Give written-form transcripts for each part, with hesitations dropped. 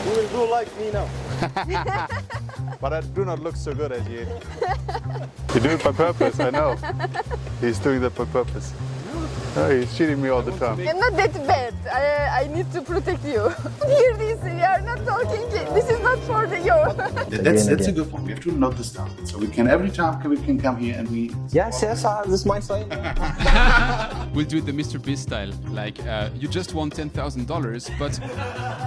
You will do like me now. But I do not look so good as you. You do it by purpose, I know. He's doing that by purpose. No, he's cheating me all the time. You're not that bad. I need to protect you. Hear this, we are not talking. This is not for you. That's a good point. We have to note this down. So we can every time we can come here and we. Yes, this is my style. We'll do it the Mr. Beast style. Like you just won $10,000,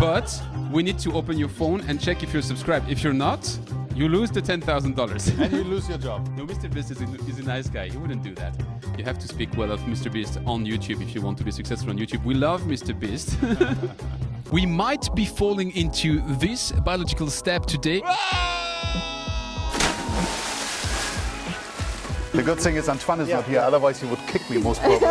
but we need to open your phone and check if you're subscribed. If you're not, you lose the $10,000. And you lose your job. No, Mr. Beast is a nice guy. He wouldn't do that. You have to speak well of Mr. Beast on YouTube if you want to be successful on YouTube. We love Mr. Beast. We might be falling into this biological step today. The good thing is Antoine is not here, otherwise he would kick me most probably.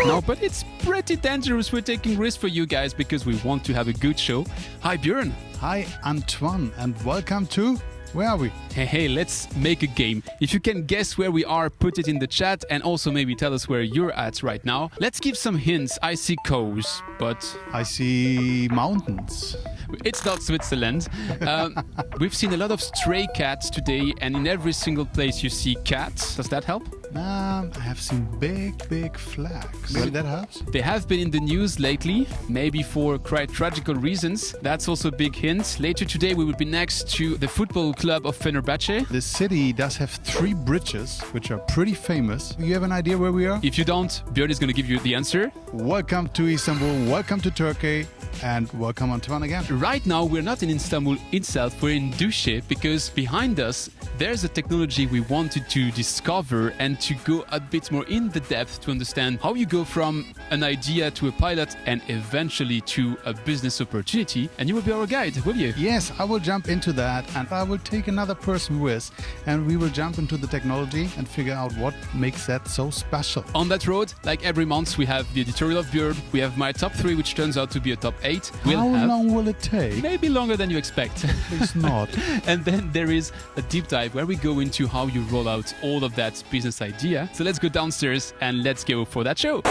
No, but it's pretty dangerous. We're taking risks for you guys because we want to have a good show. Hi, Björn. Hi, Antoine, and welcome to... Where are we? Hey, let's make a game. If you can guess where we are, put it in the chat and also maybe tell us where you're at right now. Let's give some hints. I see cows, but... I see mountains. It's not Switzerland. We've seen a lot of stray cats today, and in every single place you see cats. Does that help? I have seen big flags. Maybe that helps? They have been in the news lately, maybe for quite tragical reasons. That's also a big hint. Later today we will be next to the football club of Fenerbahce. The city does have 3 bridges, which are pretty famous. You have an idea where we are? If you don't, Björn is going to give you the answer. Welcome to Istanbul, welcome to Turkey, and welcome Antoine again. Right now we're not in Istanbul itself, we're in Dushe, because behind us there's a technology we wanted to discover and to go a bit more in the depth to understand how you go from an idea to a pilot and eventually to a business opportunity. And you will be our guide, will you? Yes, I will jump into that and I will take another person with, and we will jump into the technology and figure out what makes that so special. On that road, like every month, we have the editorial of Björn, we have my top 3, which turns out to be a top 8. How long will it take? Maybe longer than you expect. It's not. And then there is a deep dive where we go into how you roll out all of that business idea. So let's go downstairs and let's go for that show.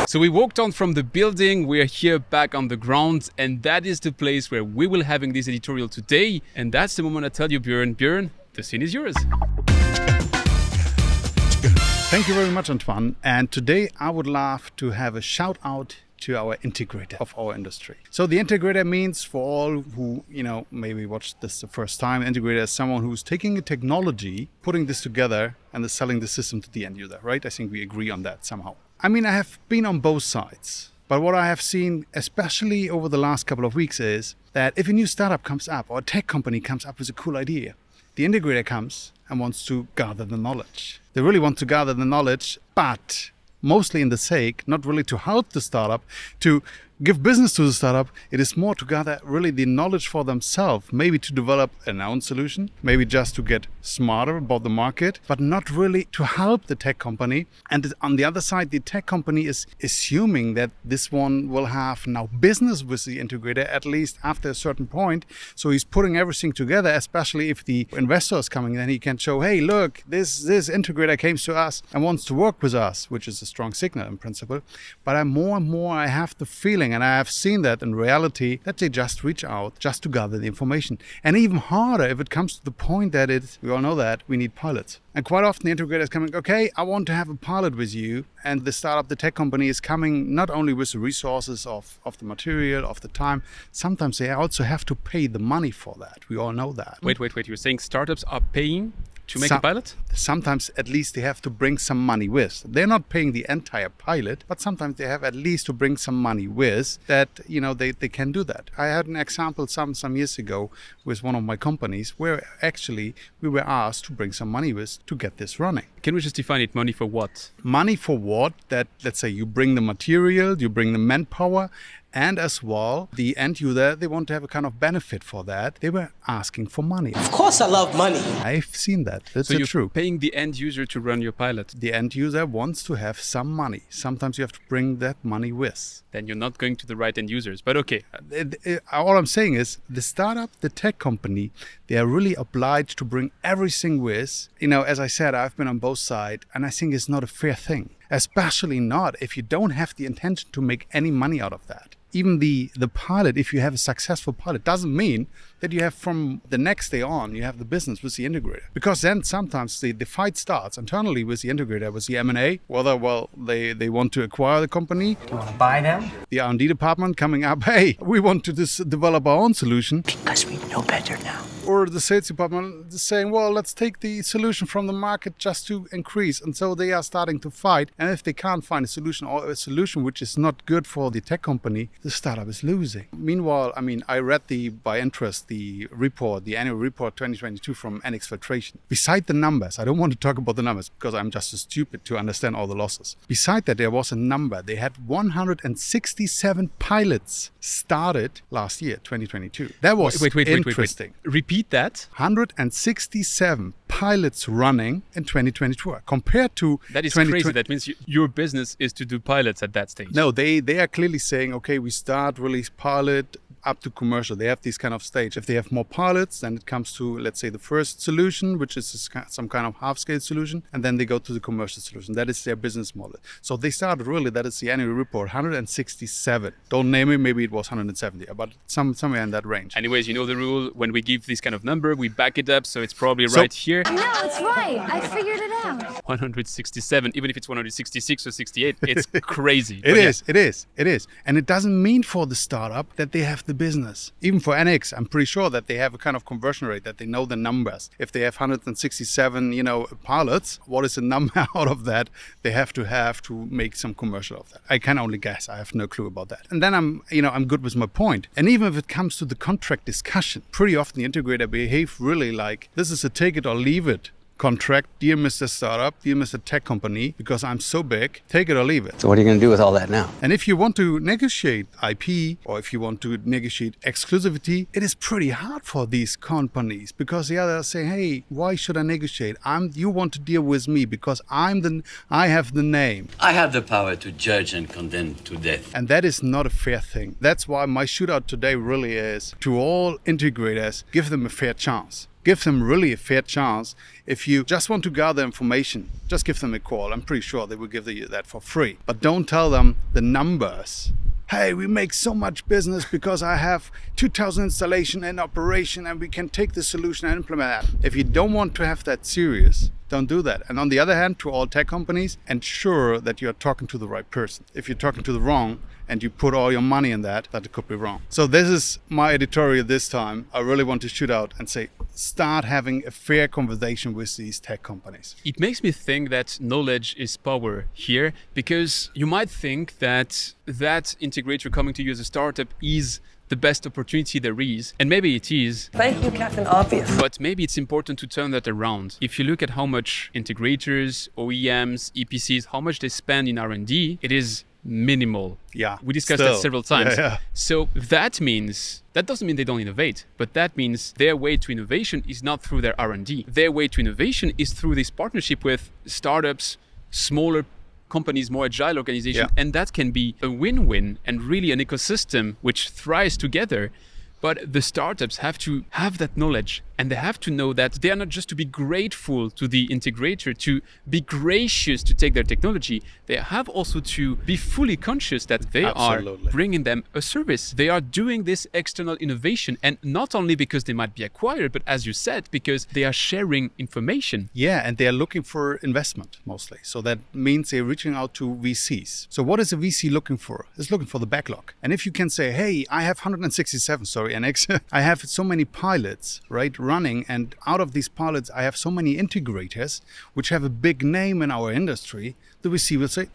So we walked on from the building, we're here back on the ground, and that is the place where we will having this editorial today. And that's the moment I tell you, Björn, the scene is yours. Thank you very much, Antoine. And today I would love to have a shout out to our integrator of our industry. So the integrator means, for all who, maybe watched this the first time, integrator is someone who's taking a technology, putting this together, and is selling the system to the end user, right? I think we agree on that somehow. I mean, I have been on both sides, but what I have seen, especially over the last couple of weeks, is that if a new startup comes up or a tech company comes up with a cool idea, the integrator comes and wants to gather the knowledge. They really want to gather the knowledge, but mostly in the sake, not really to help the startup, to give business to the startup. It is more to gather really the knowledge for themselves, maybe to develop an own solution, maybe just to get smarter about the market, but not really to help the tech company. And on the other side, the tech company is assuming that this one will have now business with the integrator, at least after a certain point. So he's putting everything together, especially if the investor is coming, then he can show, hey, look, this integrator came to us and wants to work with us, which is a strong signal in principle. But more and more I have the feeling, and I have seen that in reality, that they just reach out just to gather the information. And even harder if it comes to the point that we all know that we need pilots. And quite often the integrator is coming, okay, I want to have a pilot with you. And the startup, the tech company is coming not only with the resources of the material, of the time, sometimes they also have to pay the money for that. We all know that. Wait. You're saying startups are paying to make a pilot? Sometimes at least they have to bring some money with. They're not paying the entire pilot, but sometimes they have at least to bring some money with that, they can do that. I had an example some years ago with one of my companies where actually we were asked to bring some money with to get this running. Can we just define it? Money for what? Money for what? That, let's say you bring the material, you bring the manpower, And as well, the end user, they want to have a kind of benefit for that. They were asking for money. Of course I love money. I've seen that. That's So you're true. paying the end user to run your pilot. The end user wants to have some money. Sometimes you have to bring that money with. Then you're not going to the right end users. But okay, All I'm saying is the startup, the tech company, they are really obliged to bring everything with. As I said, I've been on both sides, and I think it's not a fair thing. Especially not if you don't have the intention to make any money out of that. Even the pilot, if you have a successful pilot, doesn't mean that you have from the next day on, you have the business with the integrator. Because then sometimes the fight starts internally with the integrator, with the M&A, whether, they want to acquire the company. You want to buy them? The R&D department coming up, hey, we want to develop our own solution. Because we know better now. Or the sales department is saying, well, let's take the solution from the market just to increase. And so they are starting to fight. And if they can't find a solution or a solution which is not good for the tech company, the startup is losing. Meanwhile, I read by interest, the annual report 2022 from NX Filtration. Beside the numbers, I don't want to talk about the numbers because I'm just stupid to understand all the losses. Beside that, there was a number. They had 167 pilots started last year, 2022. That was interesting. Repeat that. 167 pilots running in 2022 compared to That is crazy. That means your business is to do pilots at that stage. No, they are clearly saying, okay, we start release pilot up to commercial. They have this kind of stage. If they have more pilots, then it comes to, let's say, the first solution, which is some kind of half-scale solution, and then they go to the commercial solution. That is their business model. So they started really, that is the annual report, 167. Don't name it, maybe it was 170, but somewhere in that range. Anyways, you know the rule. When we give this kind of number, we back it up, so it's probably right here. No, it's right. I figured it out. 167, even if it's 166 or 68, it's crazy. It is. And it doesn't mean for the startup that they have the business. Even for NX, I'm pretty sure that they have a kind of conversion rate, that they know the numbers. If they have 167, pilots, what is the number out of that? They have to make some commercial of that. I can only guess. I have no clue about that. And then I'm good with my point. And even if it comes to the contract discussion, pretty often the integrator behave really like, this is a take it or leave it contract. Dear Mr. Startup, dear Mr. Tech Company, because I'm so big, take it or leave it. So what are you going to do with all that now? And if you want to negotiate IP or if you want to negotiate exclusivity, it is pretty hard for these companies because the others say, hey, why should I negotiate? You want to deal with me because I have the name. I have the power to judge and condemn to death. And that is not a fair thing. That's why my shootout today really is to all integrators, give them a fair chance. Give them really a fair chance. If you just want to gather information, just give them a call. I'm pretty sure they will give you that for free. But don't tell them the numbers. Hey, we make so much business because I have 2,000 installation and operation and we can take the solution and implement that. If you don't want to have that serious, don't do that. And on the other hand, to all tech companies, ensure that you're talking to the right person. If you're talking to the wrong and you put all your money in that it could be wrong. So this is my editorial this time. I really want to shoot out and say, start having a fair conversation with these tech companies. It makes me think that knowledge is power here, because you might think that integrator coming to you as a startup is the best opportunity there is, and maybe it is. Thank you, Captain Obvious. But maybe it's important to turn that around. If you look at how much integrators, OEMs, EPCs, how much they spend in R&D, it is minimal. Yeah. We discussed that several times. Yeah. So that doesn't mean they don't innovate, but that means their way to innovation is not through their R&D. Their way to innovation is through this partnership with startups, smaller companies, more agile organizations, and that can be a win-win and really an ecosystem which thrives together. But the startups have to have that knowledge, and they have to know that they are not just to be grateful to the integrator, to be gracious to take their technology. They have also to be fully conscious that they are bringing them a service. They are doing this external innovation, and not only because they might be acquired, but as you said, because they are sharing information. Yeah, and they are looking for investment mostly. So that means they're reaching out to VCs. So what is a VC looking for? It's looking for the backlog. And if you can say, hey, I have 167, NX, I have so many pilots, right, running, and out of these pilots, I have so many integrators which have a big name in our industry. The VC will say,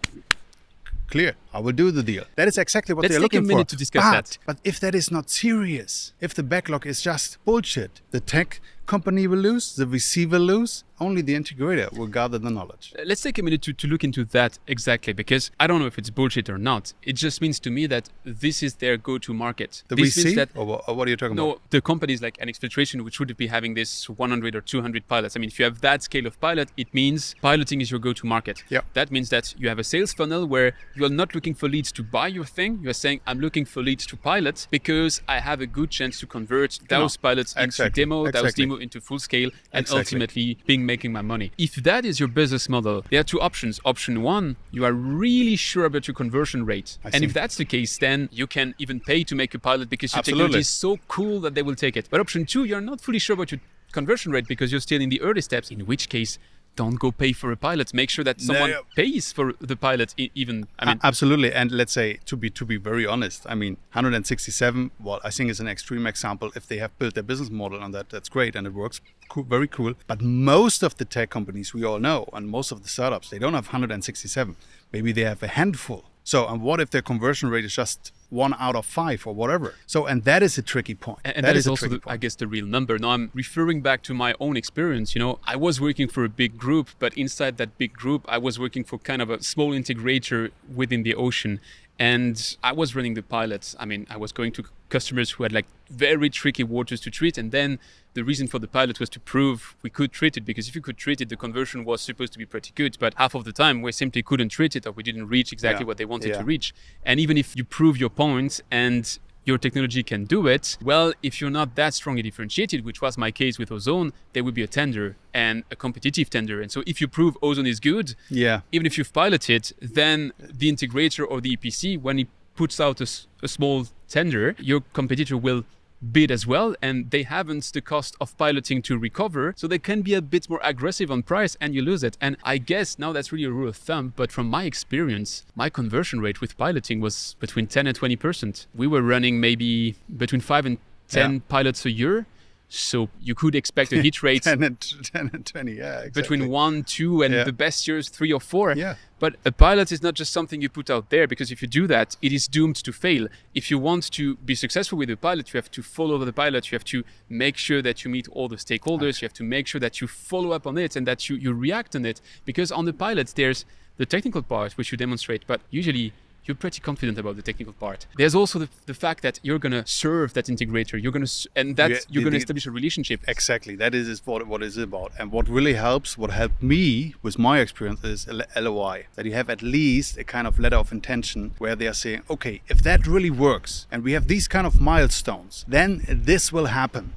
clear, I will do the deal. That is exactly what they're looking for. Let's take a minute to discuss that. But if that is not serious, if the backlog is just bullshit, the tech company will lose, the VC will lose, only the integrator will gather the knowledge. Let's take a minute to look into that exactly, because I don't know if it's bullshit or not. It just means to me that this is their go-to market. The this means VC? that Or what are you talking about? no, the companies like NX Filtration, which would be having this 100 or 200 pilots. I mean, if you have that scale of pilot, it means piloting is your go-to market. Yeah. That means that you have a sales funnel where you are not looking for leads to buy your thing. You are saying, I'm looking for leads to pilot because I have a good chance to convert those pilots into Exactly. demo, those Exactly. demo into full scale, and Exactly. ultimately making my money. If that is your business model, there are two options. Option one, you are really sure about your conversion rate. And if that's the case, then you can even pay to make a pilot because your technology is so cool that they will take it. But option two, you're not fully sure about your conversion rate because you're still in the early steps, in which case, don't go pay for a pilot. Make sure that someone pays for the pilot even. I mean, absolutely. And let's say, to be very honest, I mean, 167, well, I think is an extreme example. If they have built their business model on that, that's great and it works cool, very cool. But most of the tech companies we all know, and most of the startups, they don't have 167. Maybe they have a handful. So, and what if their conversion rate is just 1 out of 5 or whatever? So, and that is a tricky point. And that is also, I guess, the real number. Now, I'm referring back to my own experience. You know, I was working for a big group, but inside that big group, I was working for kind of a small integrator within the ocean. And I was running the pilots. I mean, I was going to customers who had like very tricky waters to treat. And then the reason for the pilot was to prove we could treat it, because if you could treat it, the conversion was supposed to be pretty good. But half of the time we simply couldn't treat it, or we didn't reach exactly what they wanted to reach. And even if you prove your point and your technology can do it, well, if you're not that strongly differentiated, which was my case with ozone, there would be a tender, and a competitive tender. And so if you prove ozone is good, even if you've piloted, then the integrator or the EPC, when he puts out a small tender, your competitor will bid as well, and they haven't the cost of piloting to recover, so they can be a bit more aggressive on price and you lose it. And I guess now that's really a rule of thumb, but from my experience, my conversion rate with piloting was between 10 and 20%. We were running maybe between 5 and 10 pilots a year. So you could expect a hit rate 10 and 20, exactly. Between 1, 2, and the best years 3 or 4. But a pilot is not just something you put out there, because if you do that, it is doomed to fail. If you want to be successful with a pilot, you have to follow the pilot. You have to make sure that you meet all the stakeholders. You have to make sure that you follow up on it and that you react on it. Because on the pilot, there's the technical part, which you demonstrate, but usually you're pretty confident about the technical part. There's also the fact that you're going to serve that integrator. You're going to establish a relationship. Exactly. That is what it's about. And what really helps, what helped me with my experience, is LOI. That you have at least a kind of letter of intention where they are saying, okay, if that really works and we have these kind of milestones, then this will happen.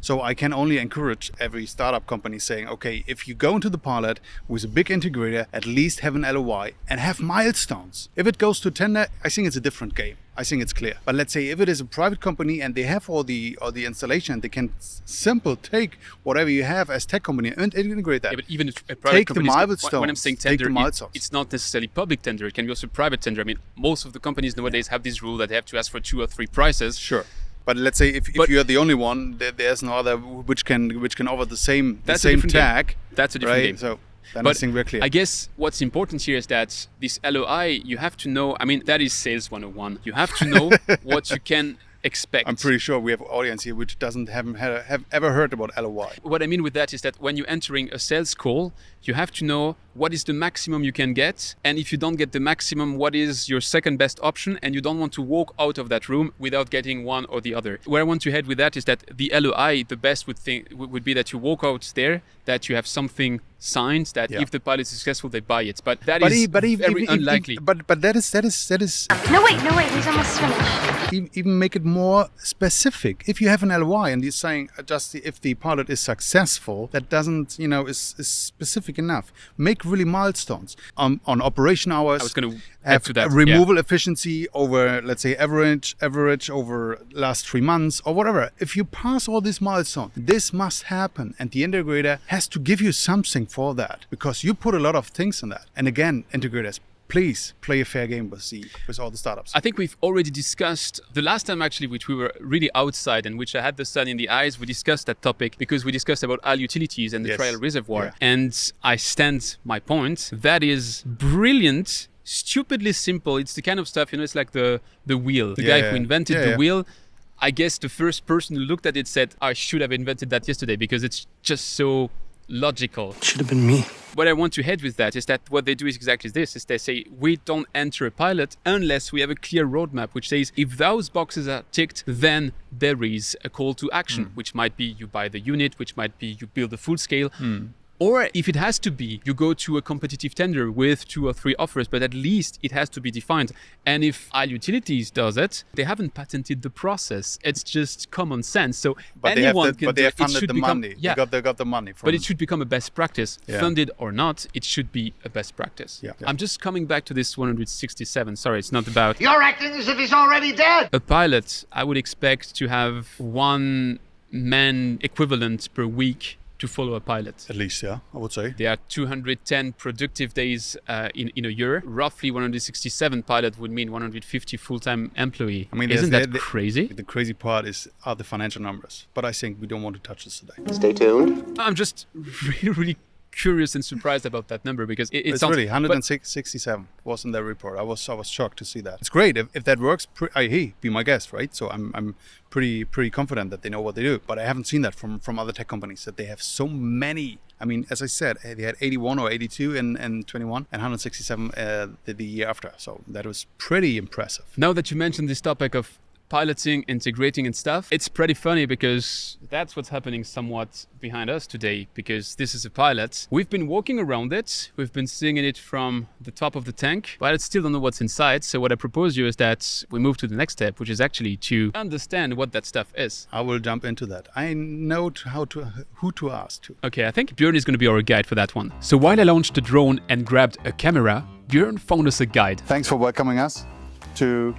So I can only encourage every startup company saying, okay, if you go into the pilot with a big integrator, at least have an LOI and have milestones. If it goes to tender, I think it's a different game. I think it's clear. But let's say if it is a private company and they have all the installation, they can simple take whatever you have as tech company and integrate that. Yeah, but even a private company, when I'm saying tender, it's not necessarily public tender. It can be also private tender. I mean, most of the companies nowadays have this rule that they have to ask for 2 or 3 prices. Sure. But let's say if you're the only one, there's no other which can offer the same tag. That's a different game. So then I think we're clear. I guess what's important here is that this LOI, you have to know. I mean, that is sales 101. You have to know what you can expect. I'm pretty sure we have an audience here which doesn't have ever heard about LOI. What I mean with that is that when you're entering a sales call, you have to know what is the maximum you can get, and if you don't get the maximum, what is your second best option, and you don't want to walk out of that room without getting one or the other. Where I want to head with that is that the LOI, the best would be that you walk out there, that you have something signed, that if the pilot is successful, they buy it. But that is very unlikely. But that is. No wait, he's almost finished. Even make it more specific. If you have an LOI and you're saying just if the pilot is successful, that doesn't is specific enough. Make really milestones on operation hours. I was going to add to that. Removal efficiency over, let's say, average over last 3 months or whatever. If you pass all these milestones, this must happen, and the integrator has to give you something for that, because you put a lot of things in that. And again, integrators, please play a fair game with all the startups. I think we've already discussed the last time actually, which we were really outside and which I had the sun in the eyes. We discussed that topic because we discussed about AL utilities and the trial reservoir. Yeah. And I stand my point. That is brilliant, stupidly simple. It's the kind of stuff, it's like the wheel. The guy who invented the wheel. I guess the first person who looked at it said, I should have invented that yesterday, because it's just so logical. Should have been me. What I want to head with that is that what they do is exactly this, is they say, we don't enter a pilot unless we have a clear roadmap, which says if those boxes are ticked, then there is a call to action, which might be you buy the unit, which might be you build a full scale. Or if it has to be, you go to a competitive tender with 2 or 3 offers, but at least it has to be defined. And if IL Utilities does it, they haven't patented the process. It's just common sense. So But anyone can but they do have it. It funded should the become, money. yeah, They got the money from. but it should become a best practice. Yeah. Funded or not, it should be a best practice. Yeah. I'm just coming back to this 167. Sorry, it's not about You're acting as if he's already dead. a pilot. I would expect to have 1 man equivalent per week to follow a pilot. At least, yeah, I would say. There are 210 productive days in a year. Roughly 167 pilot would mean 150 full-time employee. I mean, Isn't there's- that crazy? The crazy part are the financial numbers. But I think we don't want to touch this today. Stay tuned. I'm just really curious and surprised about that number because it It's sounds really 167 was in their report. I was shocked to see that. It's great if that works. Hey, be my guest, right? So I'm pretty confident that they know what they do. But I haven't seen that from other tech companies, that they have so many. I mean, as I said, they had 81 or 82 in 21 and 167 the year after. So that was pretty impressive. Now that you mentioned this topic of piloting, integrating and stuff, it's pretty funny because that's what's happening somewhat behind us today, because this is a pilot. We've been walking around it, we've been seeing it from the top of the tank, but I still don't know what's inside. So what I propose you is that we move to the next step, which is actually to understand what that stuff is. I will jump into that. I know who to ask to. Okay, I think Björn is going to be our guide for that one. So while I launched the drone and grabbed a camera, Björn found us a guide. Thanks for welcoming us to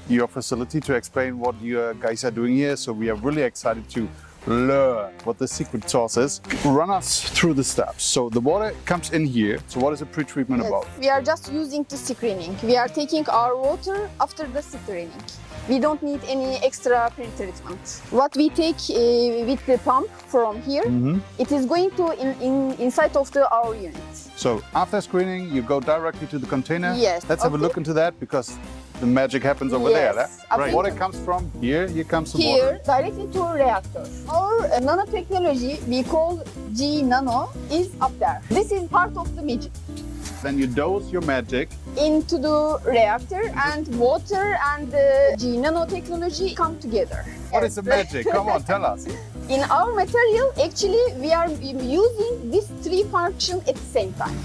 your facility to explain what you guys are doing here. So we are really excited to learn what the secret sauce is. Run us through the steps. So the water comes in here. So what is the pre-treatment Yes, about? we are just using the screening. We are taking our water after the screening. We don't need any extra pre-treatment. What we take with the pump from here, it is going to inside of our unit. So after screening, you go directly to the container. Yes, Let's have a okay. look into that, because the magic happens over there. Yes, Right? absolutely. Water comes from here. Here comes the Here, water. directly to reactor. Our nanotechnology, we call G Nano, is up there. This is part of the magic. Then you dose your magic. Into the reactor, and water and the G nanotechnology come together. What is the magic? Come on, tell us. In our material, actually, we are using these 3 functions at the same time.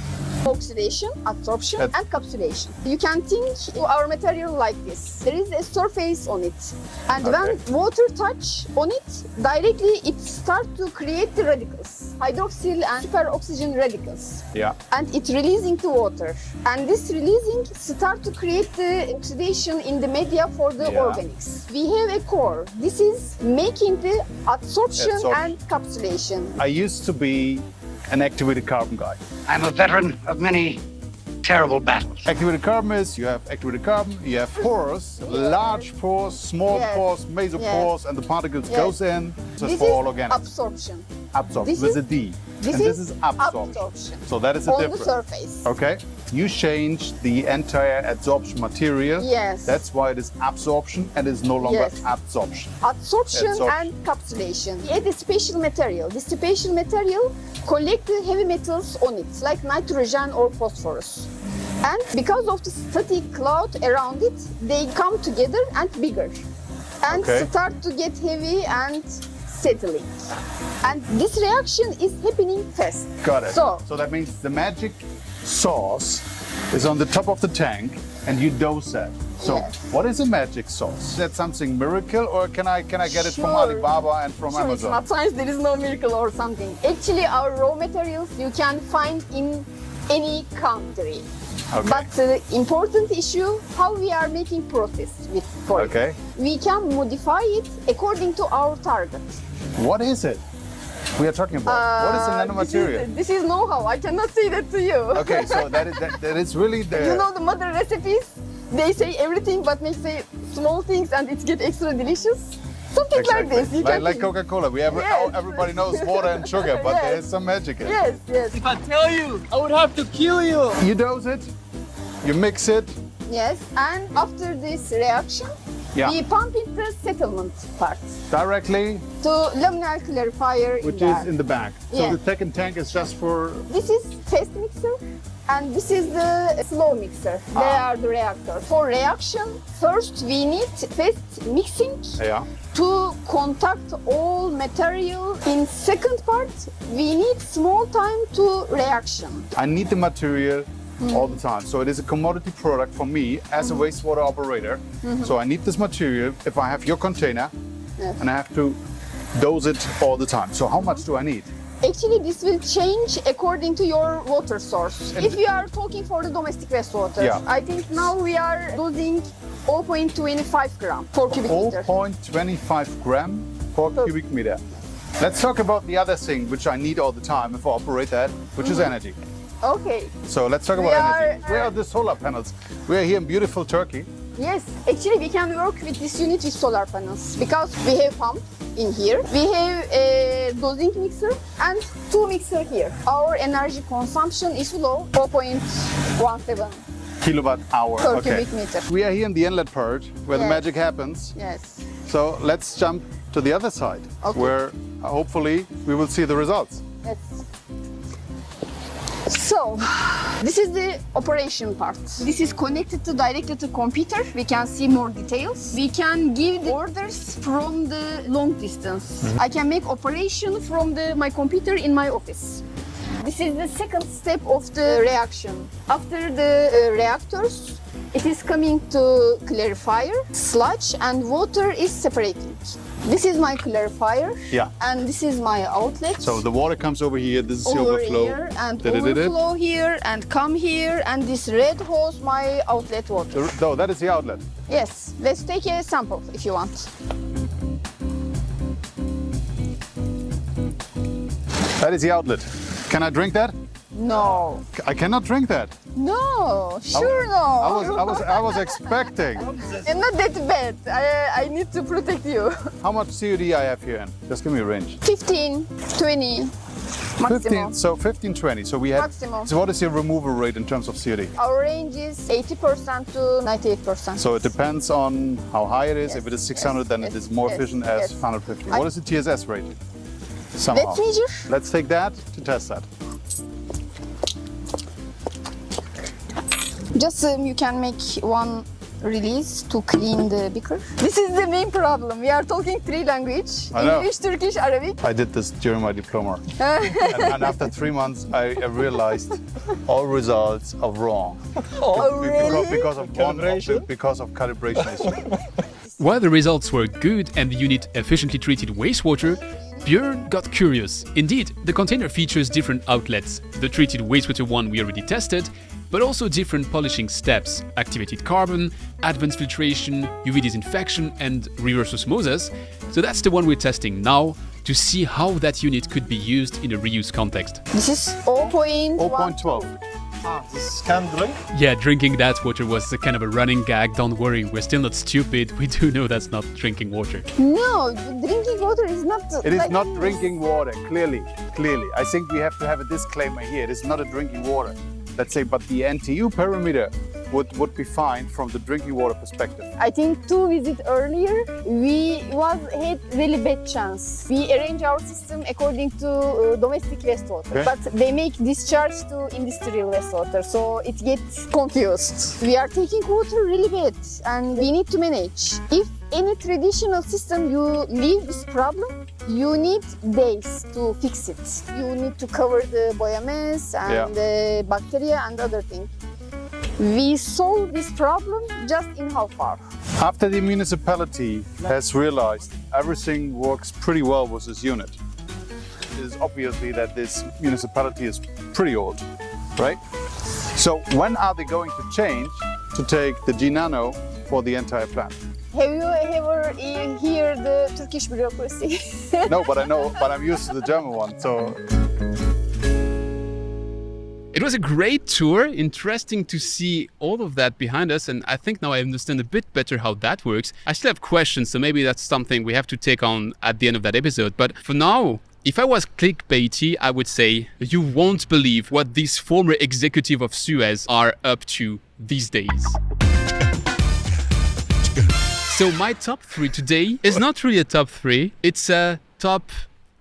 Oxidation, absorption, and capsulation. You can think our material like this. There is a surface on it. And when water touch on it, directly it starts to create the radicals. Hydroxyl and superoxygen radicals. Yeah. And it releasing the water. And this releasing start to create the oxidation in the media for the organics. We have a core. This is making the absorption and capsulation. I used to be an activated carbon guy. I'm a veteran of many terrible battles. Activated carbon is, you have activated carbon, you have pores, large pores, small pores, mesopores, and the particles goes in. So This it's for all is organic. absorption. Absorption this with is- a D. This and is this is absorption. absorption. So that is the On the difference. surface. Okay. You change the entire adsorption material. Yes. That's why it is absorption and is no longer Yes. absorption. Absorption Adsorption. and capsulation. We add a special material. This special material collect the heavy metals on it, like nitrogen or phosphorus. And because of the static cloud around it, they come together and bigger. And Okay. start to get heavy and settling. And this reaction is happening fast. Got it. So, that means the magic sauce is on the top of the tank and you dose that. So Yes. what is a magic sauce? Is that something miracle, or can I get it from Sure. Alibaba and from sure, it's Amazon? not science, there is no miracle or something. Actually, our raw materials you can find in any country. Okay. But the important issue, how we are making process for Okay. it. We can modify it according to our target. What is it we are talking about? What is the nanomaterial? This is know-how. I cannot say that to you. Okay, so that is really the... You know the mother recipes? They say everything but make say small things and it get extra delicious. Something like this. You can like think. Coca-Cola. Yes. Everybody knows water and sugar, but Yes. there is some magic in it. Yes, yes. If I tell you, I would have to kill you. You dose it, you mix it. Yes, and after this reaction, Yeah. We pump it the settlement part Directly, to luminal clarifier which in is there. in the back. Yeah. So the second tank is just for... This is fast mixer and this is the slow mixer. They are the reactors. For reaction, first we need fast mixing Yeah. to contact all material. In second part, we need small time to reaction. I need the material all the time. So it is a commodity product for me as a wastewater operator. So I need this material if I have your container and I have to dose it all the time. So how much do I need? Actually, this will change according to your water source. If you are talking for the domestic wastewater, Yeah. I think now we are dosing 0.25 gram per cubic meter. 0.25 gram per cubic meter. Let's talk about the other thing which I need all the time if I operate that, which is energy. Okay. So let's talk about energy. Where are the solar panels? We are here in beautiful Turkey. Yes, actually we can work with this unit with solar panels because we have pump in here. We have a dosing mixer and two mixer here. Our energy consumption is low, 4.17 Kilowatt hour. per cubic meter. We are here in the inlet part where the Yes. magic happens. Yes. So let's jump to the other side Okay. where hopefully we will see the results. Yes. So, this is the operation part. This is connected to directly to computer. We can see more details. We can give the orders from the long distance. I can make operation from my computer in my office. This is the second step of the reaction. After the reactors, it is coming to clarifier, sludge and water is separating. This is my clarifier Yeah. and this is my outlet. So the water comes over here. This is the Over overflow. here and Da-da-da-da. overflow here and come here and this red hose my outlet water. No, that is the outlet. Yes, let's take a sample if you want. That is the outlet. Can I drink that? No, I cannot drink that. no, sure no. I was expecting. And not that bad. I need to protect you. How much COD I have here in? Just give me a range. 15, 20 maximum. 15, so 15, 20. So we have. Maximum. So what is your removal rate in terms of COD? Our range is 80% to 98%. So it depends on how high it is. Yes, If it is 600, then yes, it is more yes, efficient as yes. 150. What is the TSS rate? Somehow. Let's measure. Let's take that to test that. Just you can make one release to clean the beaker. This is the main problem. We are talking three languages: I know. English, Turkish, Arabic. I did this during my diploma. and after 3 months, I realized all results are wrong. Oh, really? Because of calibration issue. While the results were good and the unit efficiently treated wastewater, Björn got curious. Indeed, the container features different outlets. The treated wastewater one we already tested, but also different polishing steps: activated carbon, advanced filtration, UV disinfection, and reverse osmosis. So that's the one we're testing now to see how that unit could be used in a reuse context. This is 0.12. 0.12. This can drink? Yeah, drinking that water was a kind of a running gag. Don't worry, we're still not stupid. We do know that's not drinking water. No, drinking water is not. It is like not this. drinking water, clearly. I think we have to have a disclaimer here. It is not a drinking water. Let's say, but the NTU parameter would be fine from the drinking water perspective. I think 2 visits earlier, we had really bad chance. We arrange our system according to domestic wastewater, Okay. but they make discharge to industrial wastewater, so it gets confused. We are taking water really bad, and we need to manage. If any traditional system you leave this problem, you need days to fix it. You need to cover the biomass and the bacteria and other things. We solve this problem just in how far? After the municipality has realized everything works pretty well with this unit, it is obviously that this municipality is pretty old, right? So when are they going to change to take the G Nano for the entire plant? Have you ever heard the Turkish bureaucracy? No, but I know, but I'm used to the German one, so. It was a great tour, interesting to see all of that behind us, and I think now I understand a bit better how that works. I still have questions, so maybe that's something we have to take on at the end of that episode. But for now, if I was clickbaity, I would say you won't believe what these former executive of SUEZ are up to these days. So my top 3 today is not really a top 3, it's a top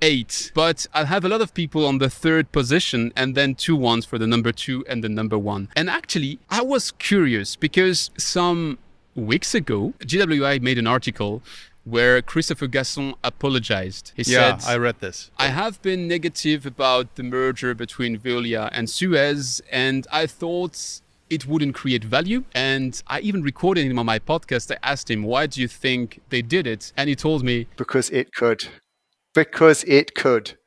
8. But I'll have a lot of people on the 3rd position and then 2 ones for the number 2 and the number 1. And actually, I was curious because some weeks ago, GWI made an article where Christopher Gasson apologized. He said, I read this. I have been negative about the merger between Veolia and SUEZ, and I thought it wouldn't create value. And I even recorded him on my podcast. I asked him, why do you think they did it? And he told me, because it could. Because it could.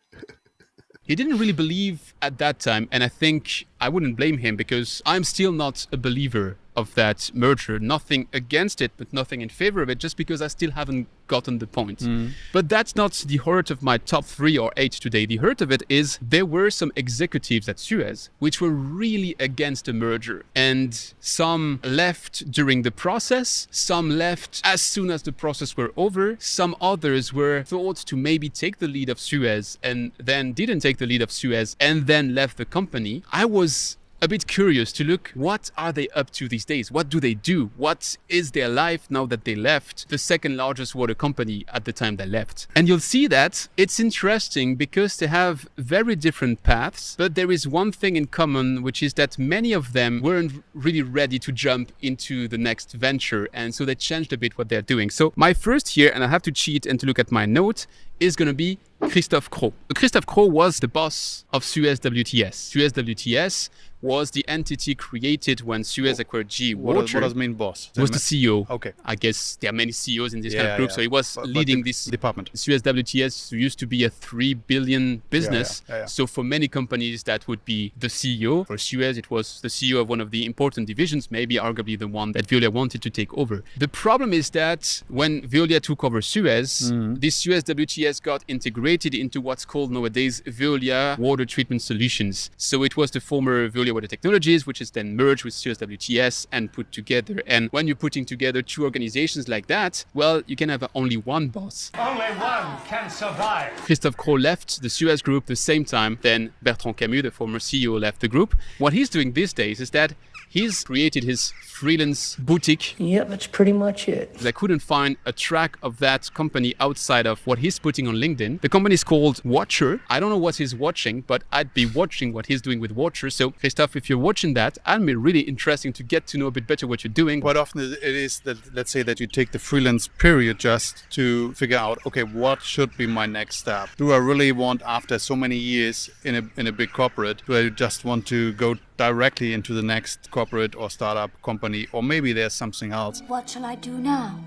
He didn't really believe at that time. And I think I wouldn't blame him because I'm still not a believer of that merger. Nothing against it, but nothing in favor of it, just because I still haven't gotten the point. But that's not the heart of my top 3 or 8 today. The heart of it is there were some executives at SUEZ which were really against the merger. And some left during the process, some left as soon as the process were over, some others were thought to maybe take the lead of SUEZ and then didn't take the lead of SUEZ and then left the company. I was a bit curious to look, what are they up to these days? What do they do? What is their life now that they left the second largest water company at the time they left? And you'll see that it's interesting because they have very different paths, but there is one thing in common, which is that many of them weren't really ready to jump into the next venture. And so they changed a bit what they're doing. So my first here, and I have to cheat and to look at my note, is going to be Christophe Cros. Christophe Cros was the boss of SUEZ WTS. SUEZ WTS was the entity created when SUEZ acquired GE Water. What does it mean, boss? He was the CEO. Okay. I guess there are many CEOs in this kind of group. So he was leading this department. SUEZ WTS used to be a 3 billion business. So for many companies, that would be the CEO. For SUEZ, it was the CEO of one of the important divisions, maybe arguably the one that Veolia wanted to take over. The problem is that when Veolia took over SUEZ, this SUEZ WTS got integrated into what's called nowadays Veolia Water Treatment Solutions. So it was the former Veolia Water Technologies, which is then merged with SUEZ WTS and put together. And when you're putting together 2 organizations like that, well, you can have only one boss. Only one can survive. Christophe Cros left the SUEZ group the same time then Bertrand Camus, the former CEO, left the group. What he's doing these days is that he's created his freelance boutique. Yep, that's pretty much it. I couldn't find a track of that company outside of what he's putting on LinkedIn. The company is called Watcher. I don't know what he's watching, but I'd be watching what he's doing with Watcher. So Christophe, if you're watching that, it'd be really interesting to get to know a bit better what you're doing. Quite often it is that, let's say that you take the freelance period just to figure out, okay, what should be my next step? Do I really want, after so many years in a big corporate, do I just want to go directly into the next corporate or startup company, or maybe there's something else? What shall I do now?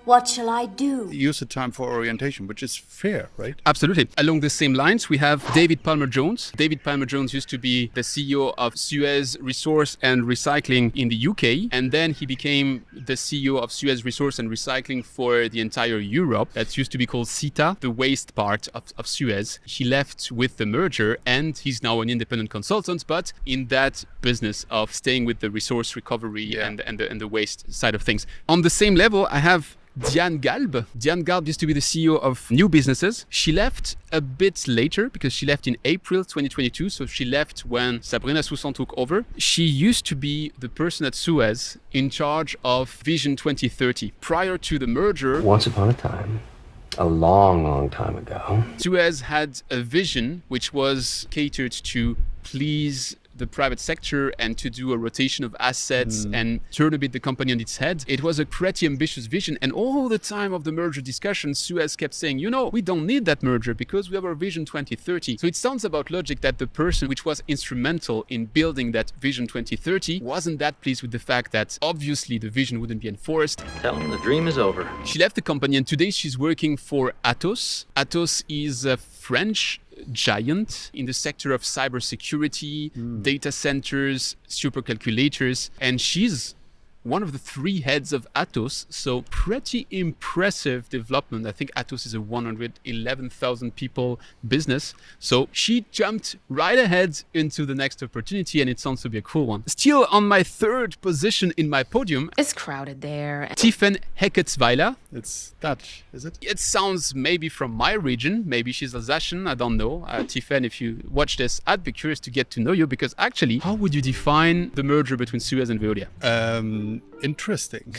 What shall I do? Use the time for orientation, which is fair, right? Absolutely. Along the same lines, we have David Palmer-Jones. David Palmer-Jones used to be the CEO of SUEZ Resource and Recycling in the UK. And then he became the CEO of SUEZ Resource and Recycling for the entire Europe. That used to be called CETA, the waste part of SUEZ. He left with the merger and he's now an independent consultant, but in that business of staying with the resource recovery and the waste side of things. On the same level, I have Diane Galbe. Diane Galbe used to be the CEO of New Businesses. She left a bit later because she left in April 2022. So she left when Sabrina Soussan took over. She used to be the person at SUEZ in charge of Vision 2030. Prior to the merger, once upon a time, a long, long time ago, SUEZ had a vision which was catered to please the private sector and to do a rotation of assets and turn a bit the company on its head. It was a pretty ambitious vision. And all the time of the merger discussion, SUEZ kept saying, you know, we don't need that merger because we have our Vision 2030. So it sounds about logic that the person which was instrumental in building that Vision 2030 wasn't that pleased with the fact that obviously the vision wouldn't be enforced. tell them the dream is over. She left the company and today she's working for Atos. Atos is a French giant in the sector of cybersecurity, data centers, supercalculators, and she's one of the 3 heads of Atos. So pretty impressive development. I think Atos is a 111,000 people business. So she jumped right ahead into the next opportunity and it sounds to be a cool one. Still on my 3rd position in my podium. It's crowded there. Tiffen Hecketsweiler. It's Dutch, is it? It sounds maybe from my region. Maybe she's Alsatian. I don't know. Tiffen, if you watch this, I'd be curious to get to know you because actually, how would you define the merger between SUEZ and Veolia? Interesting.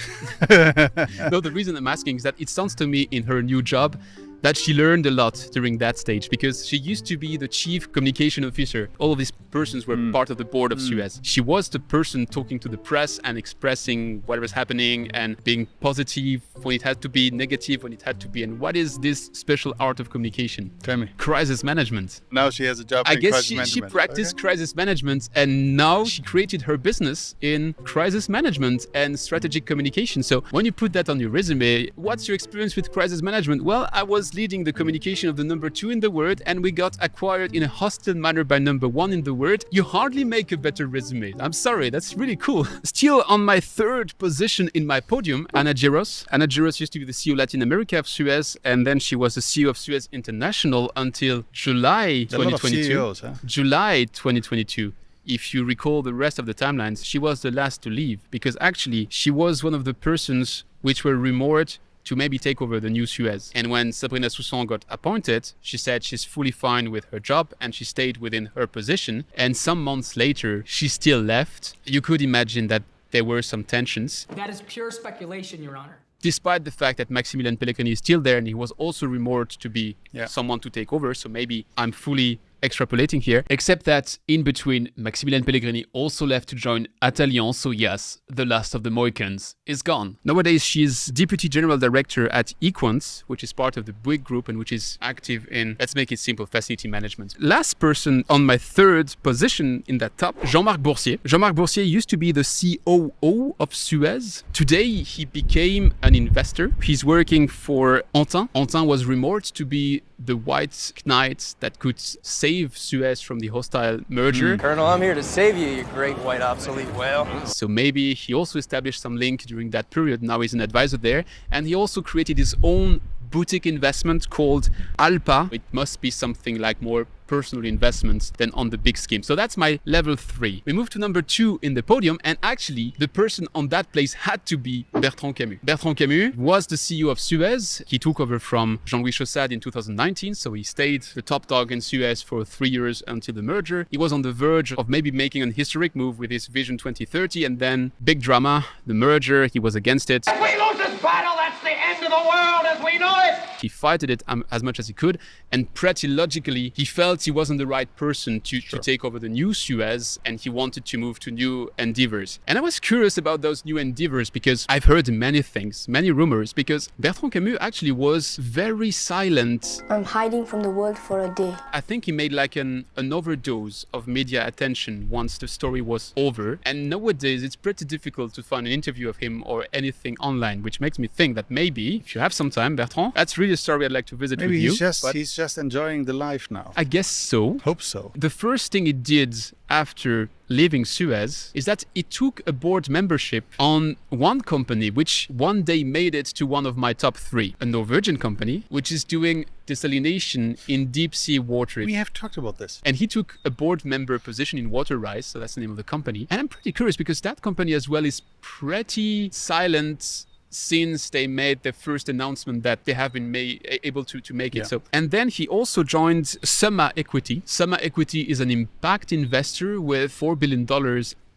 No, the reason I'm asking is that it sounds to me in her new job that she learned a lot during that stage, because she used to be the chief communication officer. All of these persons were part of the board of SUEZ. She was the person talking to the press and expressing what was happening and being positive when it had to be, negative when it had to be. And what is this special art of communication? Tell me. Crisis management. Now she has a job I in guess crisis she management. practiced crisis management, and now she created her business in crisis management and strategic communication. So when you put that on your resume, what's your experience with crisis management? Well, I was leading the communication of the number 2 in the world, and we got acquired in a hostile manner by number 1 in the world. You hardly make a better resume. I'm sorry, that's really cool. Still on my 3rd position in my podium, Ana Giros. Ana Giros used to be the CEO Latin America of SUEZ, and then she was the CEO of SUEZ International until July 2022. A lot of CEOs, huh? July 2022. If you recall the rest of the timelines, she was the last to leave, because actually she was one of the persons which were rumored to maybe take over the new SUEZ. And when Sabrina Soussan got appointed, she said she's fully fine with her job and she stayed within her position. And some months later, she still left. You could imagine that there were some tensions. That is pure speculation, Your Honor. Despite the fact that Maximilian Pellegrini is still there and he was also rumored to be someone to take over. So maybe I'm fully extrapolating here, except that in between, Maximilian Pellegrini also left to join Atalian, so yes, the last of the Mohicans is gone. Nowadays, she is Deputy General Director at Equans, which is part of the Bouygues Group and which is active in, let's make it simple, facility management. Last person on my 3rd position in that top, Jean-Marc Boursier. Jean-Marc Boursier used to be the COO of SUEZ. Today, he became an investor. He's working for Antoine. Antoine was rumored to be the white knight that could save SUEZ from the hostile merger. Colonel, I'm here to save you, you great white obsolete whale. So maybe he also established some link during that period. Now he's an advisor there. And he also created his own boutique investment called Alpa. It must be something like more personal investments than on the big scheme. So that's my level 3. We move to number 2 in the podium, and actually the person on that place had to be Bertrand Camus. Bertrand Camus was the CEO of SUEZ. He took over from Jean-Louis Chaussade in 2019, so he stayed the top dog in SUEZ for 3 years until the merger. He was on the verge of maybe making an historic move with his Vision 2030, and then big drama, the merger, he was against it. If we lose this battle, that's the end of the world as we know it! He fighted it as much as he could, and pretty logically, he felt he wasn't the right person to take over the new SUEZ, and he wanted to move to new endeavors. And I was curious about those new endeavors because I've heard many things, many rumors, because Bertrand Camus actually was very silent. I'm hiding from the world for a day. I think he made like an overdose of media attention once the story was over. And nowadays, it's pretty difficult to find an interview of him or anything online, which makes me think that maybe, if you have some time, Bertrand, that's really a story I'd like to visit with you. Maybe he's just enjoying the life now. I guess so. Hope so. The first thing he did after leaving SUEZ is that he took a board membership on one company which one day made it to one of my top 3, a Norwegian company which is doing desalination in deep sea water. We have talked about this. And he took a board member position in Waterrise, so that's the name of the company. And I'm pretty curious because that company as well is pretty silent since they made the first announcement that they have been able to make it. So, and then he also joined Summa Equity. Summa Equity is an impact investor with $4 billion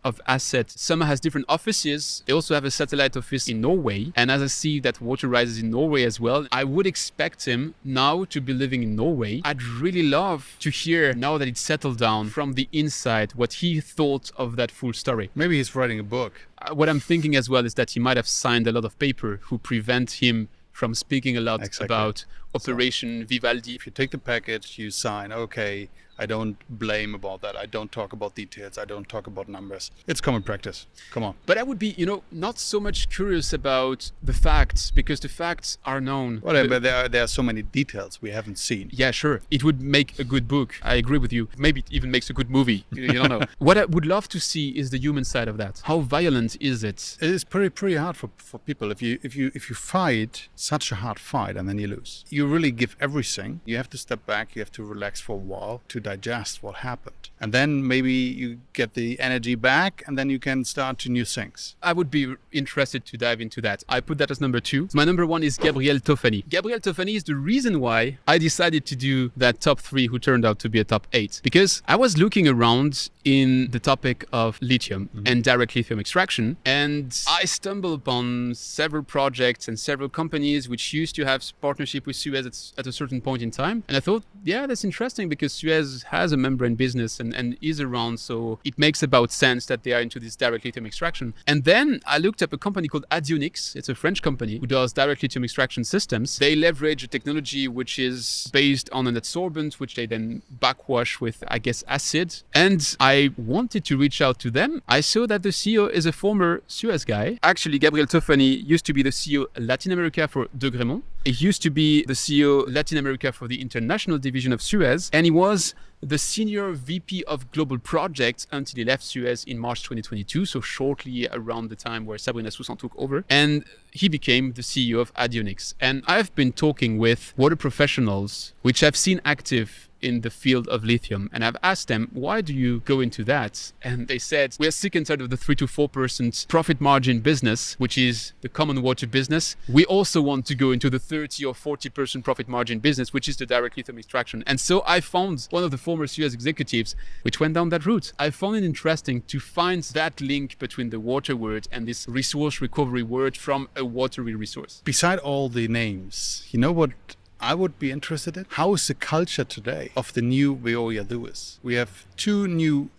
of assets. Summa has different offices. They also have a satellite office in Norway. And as I see that Waterrise is in Norway as well, I would expect him now to be living in Norway. I'd really love to hear, now that it's settled down, from the inside, what he thought of that full story. Maybe he's writing a book. What I'm thinking as well is that he might have signed a lot of paper who prevent him from speaking a lot about Operation Vivaldi. If you take the package, you sign, okay, I don't blame about that. I don't talk about details. I don't talk about numbers. It's common practice. Come on. But I would be, not so much curious about the facts, because the facts are known. Well, but there are so many details we haven't seen. Yeah, sure. It would make a good book. I agree with you. Maybe it even makes a good movie. You don't know. What I would love to see is the human side of that. How violent is it? It is pretty hard for people. If you fight such a hard fight and then you lose, you you really give everything, you have to step back, you have to relax for a while to digest what happened. And then maybe you get the energy back and then you can start to new things. I would be interested to dive into that. I put that as number 2. So my number 1 is Gabriel Tofani. Gabriel Tofani is the reason why I decided to do that top 3 who turned out to be a top 8. Because I was looking around in the topic of lithium and direct lithium extraction, and I stumbled upon several projects and several companies which used to have partnership with SUEZ at a certain point in time. And I thought, yeah, that's interesting because SUEZ has a membrane business and is around, so it makes about sense that they are into this direct lithium extraction. And then I looked up a company called Adionics. It's a French company who does direct lithium extraction systems. They leverage a technology which is based on an adsorbent, which they then backwash with, I guess, acid. And I wanted to reach out to them. I saw that the CEO is a former SUEZ guy. Actually, Gabriel Tofani used to be the CEO Latin America for De Gremont. He used to be the CEO Latin America for the international division of SUEZ, and he was the senior VP of global projects until he left SUEZ in March 2022, so shortly around the time where Sabrina Soussan took over, and he became the CEO of Adionics. And I've been talking with water professionals which I've seen active in the field of lithium, and I've asked them, why do you go into that? And they said, we are sick and tired of the 3 to 4% profit margin business, which is the common water business. We also want to go into the 30 or 40% profit margin business, which is the direct lithium extraction. And so I found one of the former SUEZ executives which went down that route. I found it interesting to find that link between the water word and this resource recovery word from a watery resource. Beside all the names, you know what I would be interested in? How is the culture today of the new Veolia SUEZ? We have 2 new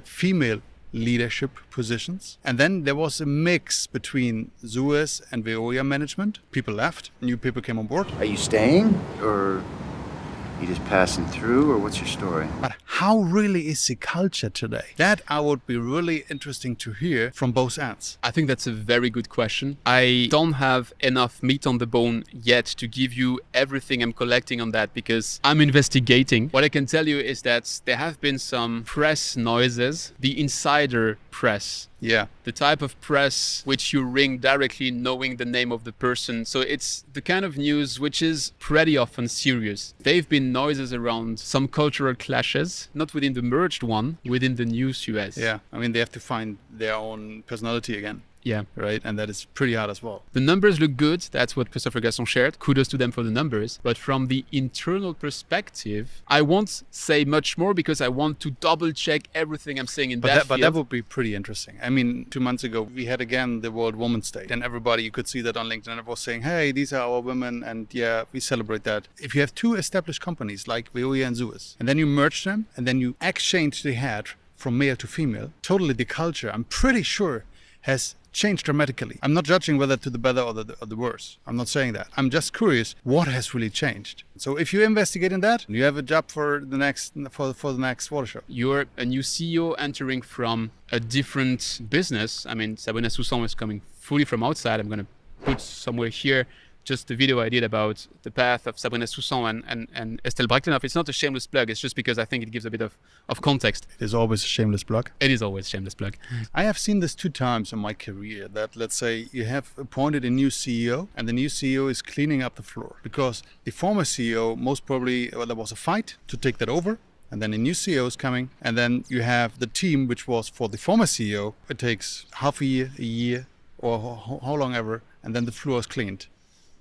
female leadership positions. And then there was a mix between SUEZ and Veolia management. People left, new people came on board. Are you staying or you just passing through, or what's your story? But how really is the culture today? That I would be really interesting to hear from both ends. I think that's a very good question. I don't have enough meat on the bone yet to give you everything I'm collecting on that because I'm investigating. What I can tell you is that there have been some press noises, the insider press. Yeah. The type of press which you ring directly knowing the name of the person. So it's the kind of news which is pretty often serious. There have been noises around some cultural clashes, not within the merged one, within the new SUEZ. Yeah, I mean, they have to find their own personality again. Yeah. Right. And that is pretty hard as well. The numbers look good. That's what Christopher Gasson shared. Kudos to them for the numbers. But from the internal perspective, I won't say much more because I want to double check everything I'm saying in that field. But that would be pretty interesting. I mean, 2 months ago, we had again the World Women's Day. And everybody, you could see that on LinkedIn, and was saying, hey, these are our women. And yeah, we celebrate that. If you have 2 established companies like Veolia and SUEZ, and then you merge them, and then you exchange the head from male to female, totally the culture, I'm pretty sure, has changed dramatically. I'm not judging whether to the better or the worse. I'm not saying that. I'm just curious what has really changed. So if you investigate in that, you have a job for the next water show. You're a new CEO entering from a different business. I mean, Sabrina Soussan was coming fully from outside. I'm going to put somewhere here just the video I did about the path of Sabrina Soussan and Estelle Brachtenhoff. It's not a shameless plug. It's just because I think it gives a bit of context. It is always a shameless plug. It is always a shameless plug. I have seen this 2 times in my career that, let's say, you have appointed a new CEO and the new CEO is cleaning up the floor because the former CEO, most probably, there was a fight to take that over. And then a new CEO is coming. And then you have the team, which was for the former CEO. It takes half a year, or how long ever. And then the floor is cleaned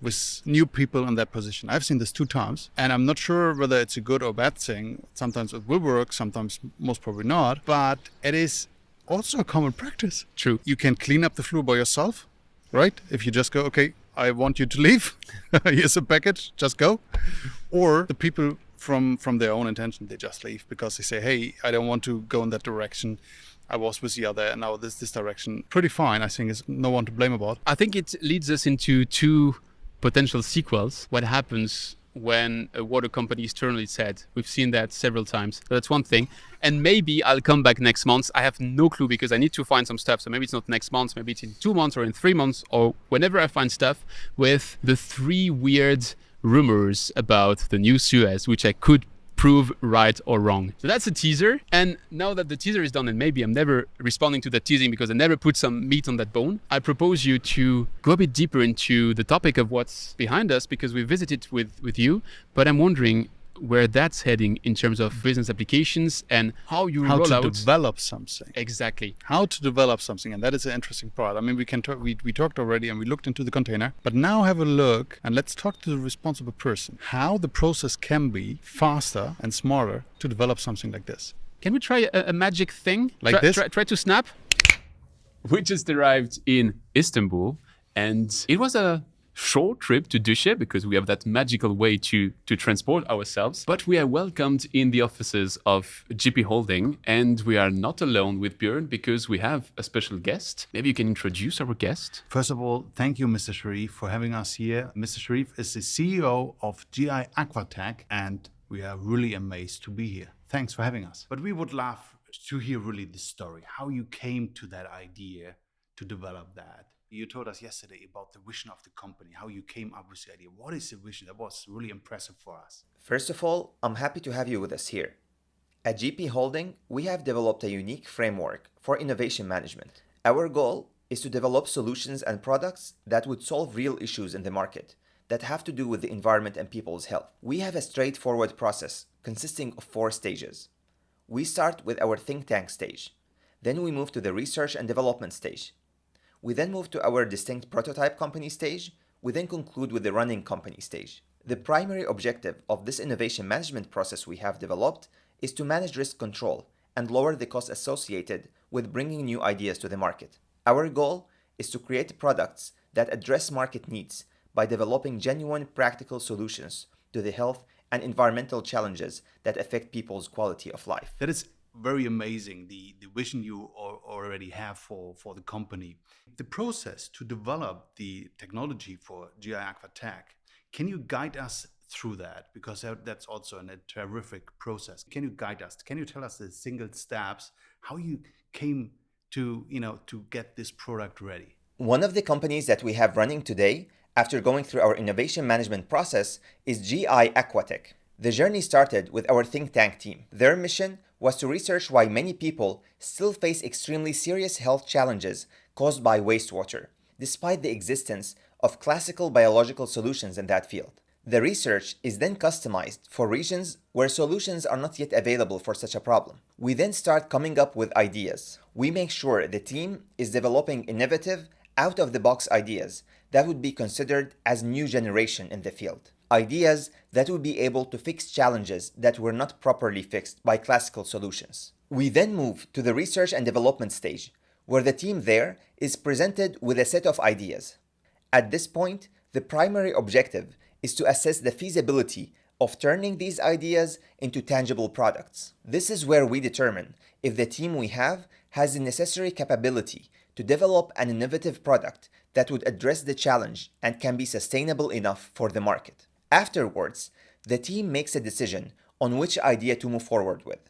with new people in that position. I've seen this 2 times, and I'm not sure whether it's a good or bad thing. Sometimes it will work, sometimes most probably not, but it is also a common practice. True. You can clean up the floor by yourself, right? If you just go, okay, I want you to leave. Here's a package, just go. Or the people from their own intention, they just leave because they say, hey, I don't want to go in that direction. I was with the other, and now this direction. Pretty fine, I think. There's no one to blame about. I think it leads us into 2 potential sequels. What happens when a water company is turned on its head? We've seen that several times. So that's one thing. And maybe I'll come back next month. I have no clue because I need to find some stuff. So maybe it's not next month, maybe it's in 2 months or in 3 months or whenever I find stuff with the 3 weird rumors about the new SUEZ, which I could prove right or wrong. So that's a teaser. And now that the teaser is done, and maybe I'm never responding to that teasing because I never put some meat on that bone, I propose you to go a bit deeper into the topic of what's behind us, because we visited with you, but I'm wondering where that's heading in terms of business applications and how you roll out. How to develop something. Exactly. How to develop something. And that is an interesting part. I mean, we can talk, we talked already and we looked into the container, but now have a look and let's talk to the responsible person. How the process can be faster and smarter to develop something like this. Can we try a magic thing? Like this? Try to snap. We just arrived in Istanbul and it was a short trip to Dusche because we have that magical way to transport ourselves. But we are welcomed in the offices of GP Holding and we are not alone with Björn because we have a special guest. Maybe you can introduce our guest. First of all, thank you, Mr. Sharif, for having us here. Mr. Sharif is the CEO of GI Aquatech and we are really amazed to be here. Thanks for having us. But we would love to hear really the story, how you came to that idea to develop that. You told us yesterday about the vision of the company, how you came up with the idea. What is the vision? That was really impressive for us. First of all, I'm happy to have you with us here. At GP Holding, we have developed a unique framework for innovation management. Our goal is to develop solutions and products that would solve real issues in the market that have to do with the environment and people's health. We have a straightforward process consisting of 4 stages. We start with our think tank stage. Then we move to the research and development stage. We then move to our distinct prototype company stage. We then conclude with the running company stage. The primary objective of this innovation management process we have developed is to manage risk control and lower the costs associated with bringing new ideas to the market. Our goal is to create products that address market needs by developing genuine practical solutions to the health and environmental challenges that affect people's quality of life. That is very amazing, the vision you already have for the company. The process to develop the technology for GI Aquatech, can you guide us through that? Because that's also a terrific process. Can you guide us? Can you tell us the single steps, how you came to get this product ready? One of the companies that we have running today, after going through our innovation management process, is GI Aquatech. The journey started with our think tank team. Their mission was to research why many people still face extremely serious health challenges caused by wastewater, despite the existence of classical biological solutions in that field. The research is then customized for regions where solutions are not yet available for such a problem. We then start coming up with ideas. We make sure the team is developing innovative, out-of-the-box ideas that would be considered as new generation in the field. Ideas that would be able to fix challenges that were not properly fixed by classical solutions. We then move to the research and development stage, where the team there is presented with a set of ideas. At this point, the primary objective is to assess the feasibility of turning these ideas into tangible products. This is where we determine if the team we have has the necessary capability to develop an innovative product that would address the challenge and can be sustainable enough for the market. Afterwards, the team makes a decision on which idea to move forward with.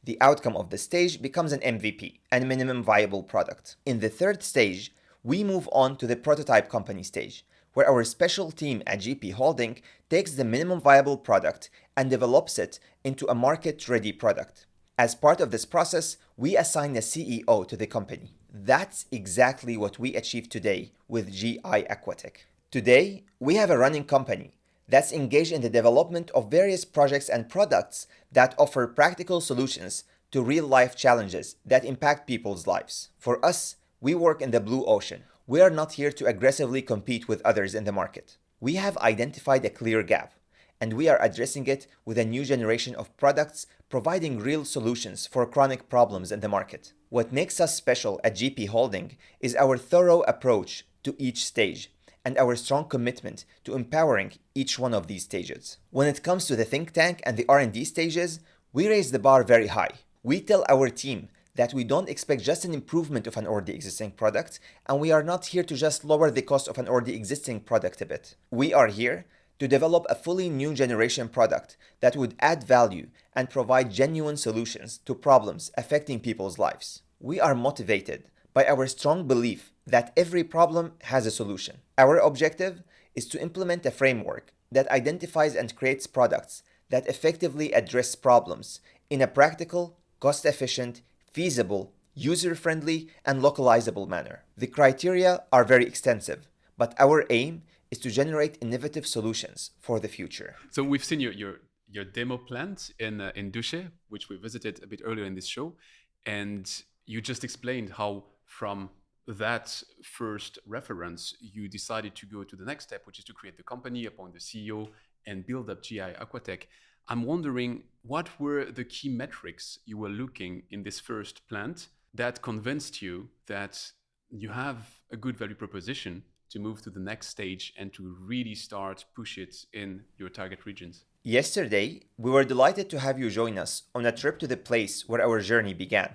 The outcome of the stage becomes an MVP, and minimum viable product. In the third stage, we move on to the prototype company stage, where our special team at GP Holding takes the minimum viable product and develops it into a market-ready product. As part of this process, we assign a CEO to the company. That's exactly what we achieved today with GI Aquatech. Today, we have a running company that's engaged in the development of various projects and products that offer practical solutions to real-life challenges that impact people's lives. For us, we work in the blue ocean. We are not here to aggressively compete with others in the market. We have identified a clear gap, and we are addressing it with a new generation of products providing real solutions for chronic problems in the market. What makes us special at GP Holding is our thorough approach to each stage and our strong commitment to empowering each one of these stages. When it comes to the think tank and the R&D stages, we raise the bar very high. We tell our team that we don't expect just an improvement of an already existing product, and we are not here to just lower the cost of an already existing product a bit. We are here to develop a fully new generation product that would add value and provide genuine solutions to problems affecting people's lives. We are motivated by our strong belief that every problem has a solution. Our objective is to implement a framework that identifies and creates products that effectively address problems in a practical, cost-efficient, feasible, user-friendly, and localizable manner. The criteria are very extensive, but our aim is to generate innovative solutions for the future. So we've seen your demo plant in Duche, which we visited a bit earlier in this show, and you just explained how from that first reference you decided to go to the next step, which is to create the company, appoint the CEO, and build up GI Aquatech. I'm wondering, what were the key metrics you were looking in this first plant that convinced you that you have a good value proposition to move to the next stage and to really start push it in your target regions? Yesterday, we were delighted to have you join us on a trip to the place where our journey began.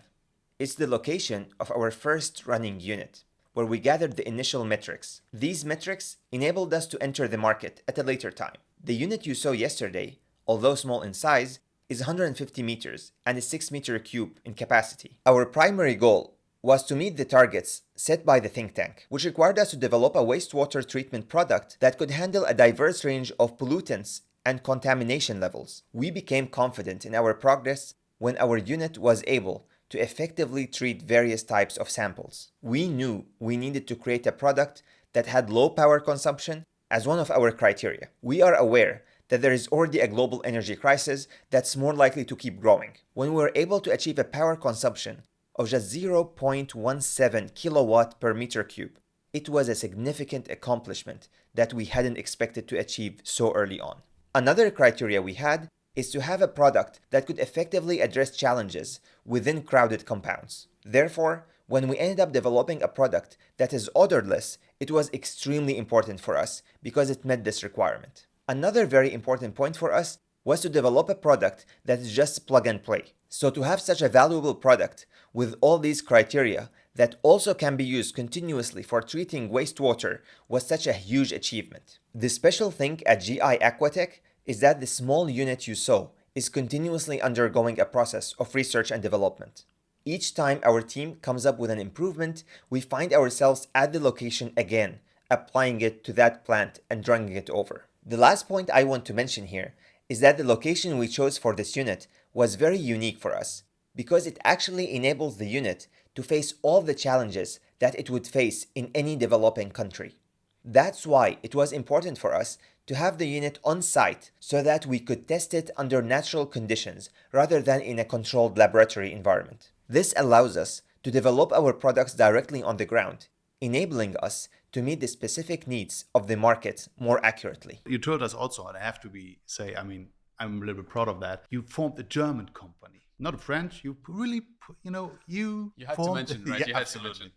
It's the location of our first running unit, where we gathered the initial metrics. These metrics enabled us to enter the market at a later time. The unit you saw yesterday, although small in size, is 150 meters and is 6 meter cube in capacity. Our primary goal was to meet the targets set by the think tank, which required us to develop a wastewater treatment product that could handle a diverse range of pollutants and contamination levels. We became confident in our progress when our unit was able to effectively treat various types of samples. We knew we needed to create a product that had low power consumption as one of our criteria. We are aware that there is already a global energy crisis that's more likely to keep growing. When we were able to achieve a power consumption of just 0.17 kilowatt per meter cube, it was a significant accomplishment that we hadn't expected to achieve so early on. Another criteria we had is to have a product that could effectively address challenges within crowded compounds. Therefore, when we ended up developing a product that is odorless, it was extremely important for us because it met this requirement. Another very important point for us was to develop a product that is just plug and play. So to have such a valuable product with all these criteria that also can be used continuously for treating wastewater was such a huge achievement. The special thing at GI Aquatech is that the small unit you saw is continuously undergoing a process of research and development. Each time our team comes up with an improvement, we find ourselves at the location again, applying it to that plant and drawing it over. The last point I want to mention here is that the location we chose for this unit was very unique for us because it actually enables the unit to face all the challenges that it would face in any developing country. That's why it was important for us to have the unit on site so that we could test it under natural conditions rather than in a controlled laboratory environment. This allows us to develop our products directly on the ground, enabling us to meet the specific needs of the market more accurately. You told us also, and I have to I'm a little bit proud of that, you formed a German company, not a French. You really, you had formed, to mention, right? Yeah, you had absolutely. to mention,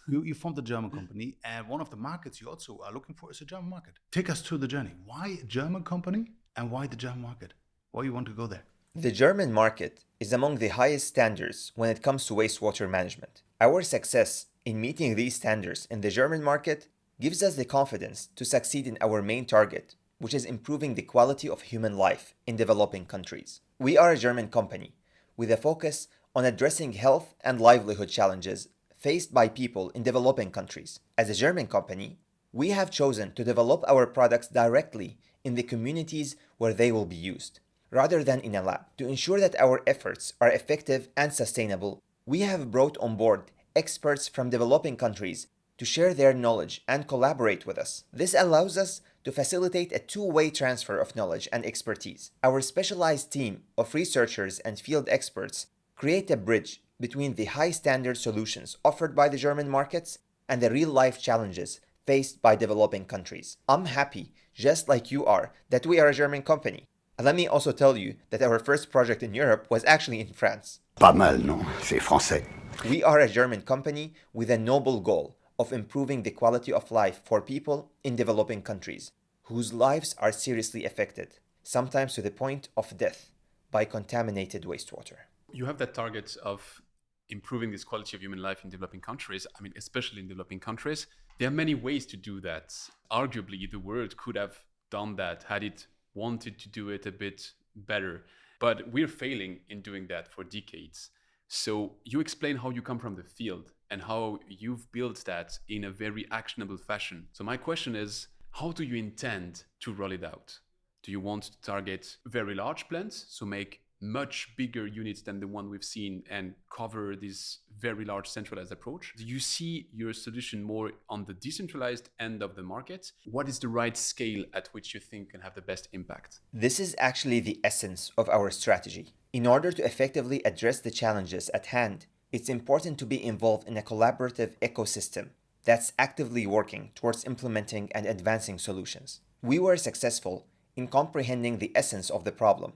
yeah. You formed a German company, and one of the markets you also are looking for is a German market. Take us through the journey. Why a German company and why the German market? Why you want to go there? The German market is among the highest standards when it comes to wastewater management. Our success in meeting these standards in the German market gives us the confidence to succeed in our main target, which is improving the quality of human life in developing countries. We are a German company with a focus on addressing health and livelihood challenges faced by people in developing countries. As a German company, we have chosen to develop our products directly in the communities where they will be used, rather than in a lab. To ensure that our efforts are effective and sustainable, we have brought on board experts from developing countries to share their knowledge and collaborate with us. This allows us to facilitate a two-way transfer of knowledge and expertise. Our specialized team of researchers and field experts create a bridge between the high-standard solutions offered by the German markets and the real-life challenges faced by developing countries. I'm happy, just like you are, that we are a German company. And let me also tell you that our first project in Europe was actually in France. Pas mal, non? C'est français. We are a German company with a noble goal of improving the quality of life for people in developing countries whose lives are seriously affected, sometimes to the point of death, by contaminated wastewater. You have that target of improving this quality of human life in developing countries. I mean, especially in developing countries. There are many ways to do that. Arguably, the world could have done that had it wanted to do it a bit better. But we're failing in doing that for decades. So you explain how you come from the field and how you've built that in a very actionable fashion. So my question is, how do you intend to roll it out? Do you want to target very large plants, so make much bigger units than the one we've seen and cover this very large centralized approach? Do you see your solution more on the decentralized end of the market? What is the right scale at which you think can have the best impact? This is actually the essence of our strategy. In order to effectively address the challenges at hand, it's important to be involved in a collaborative ecosystem that's actively working towards implementing and advancing solutions. We were successful in comprehending the essence of the problem,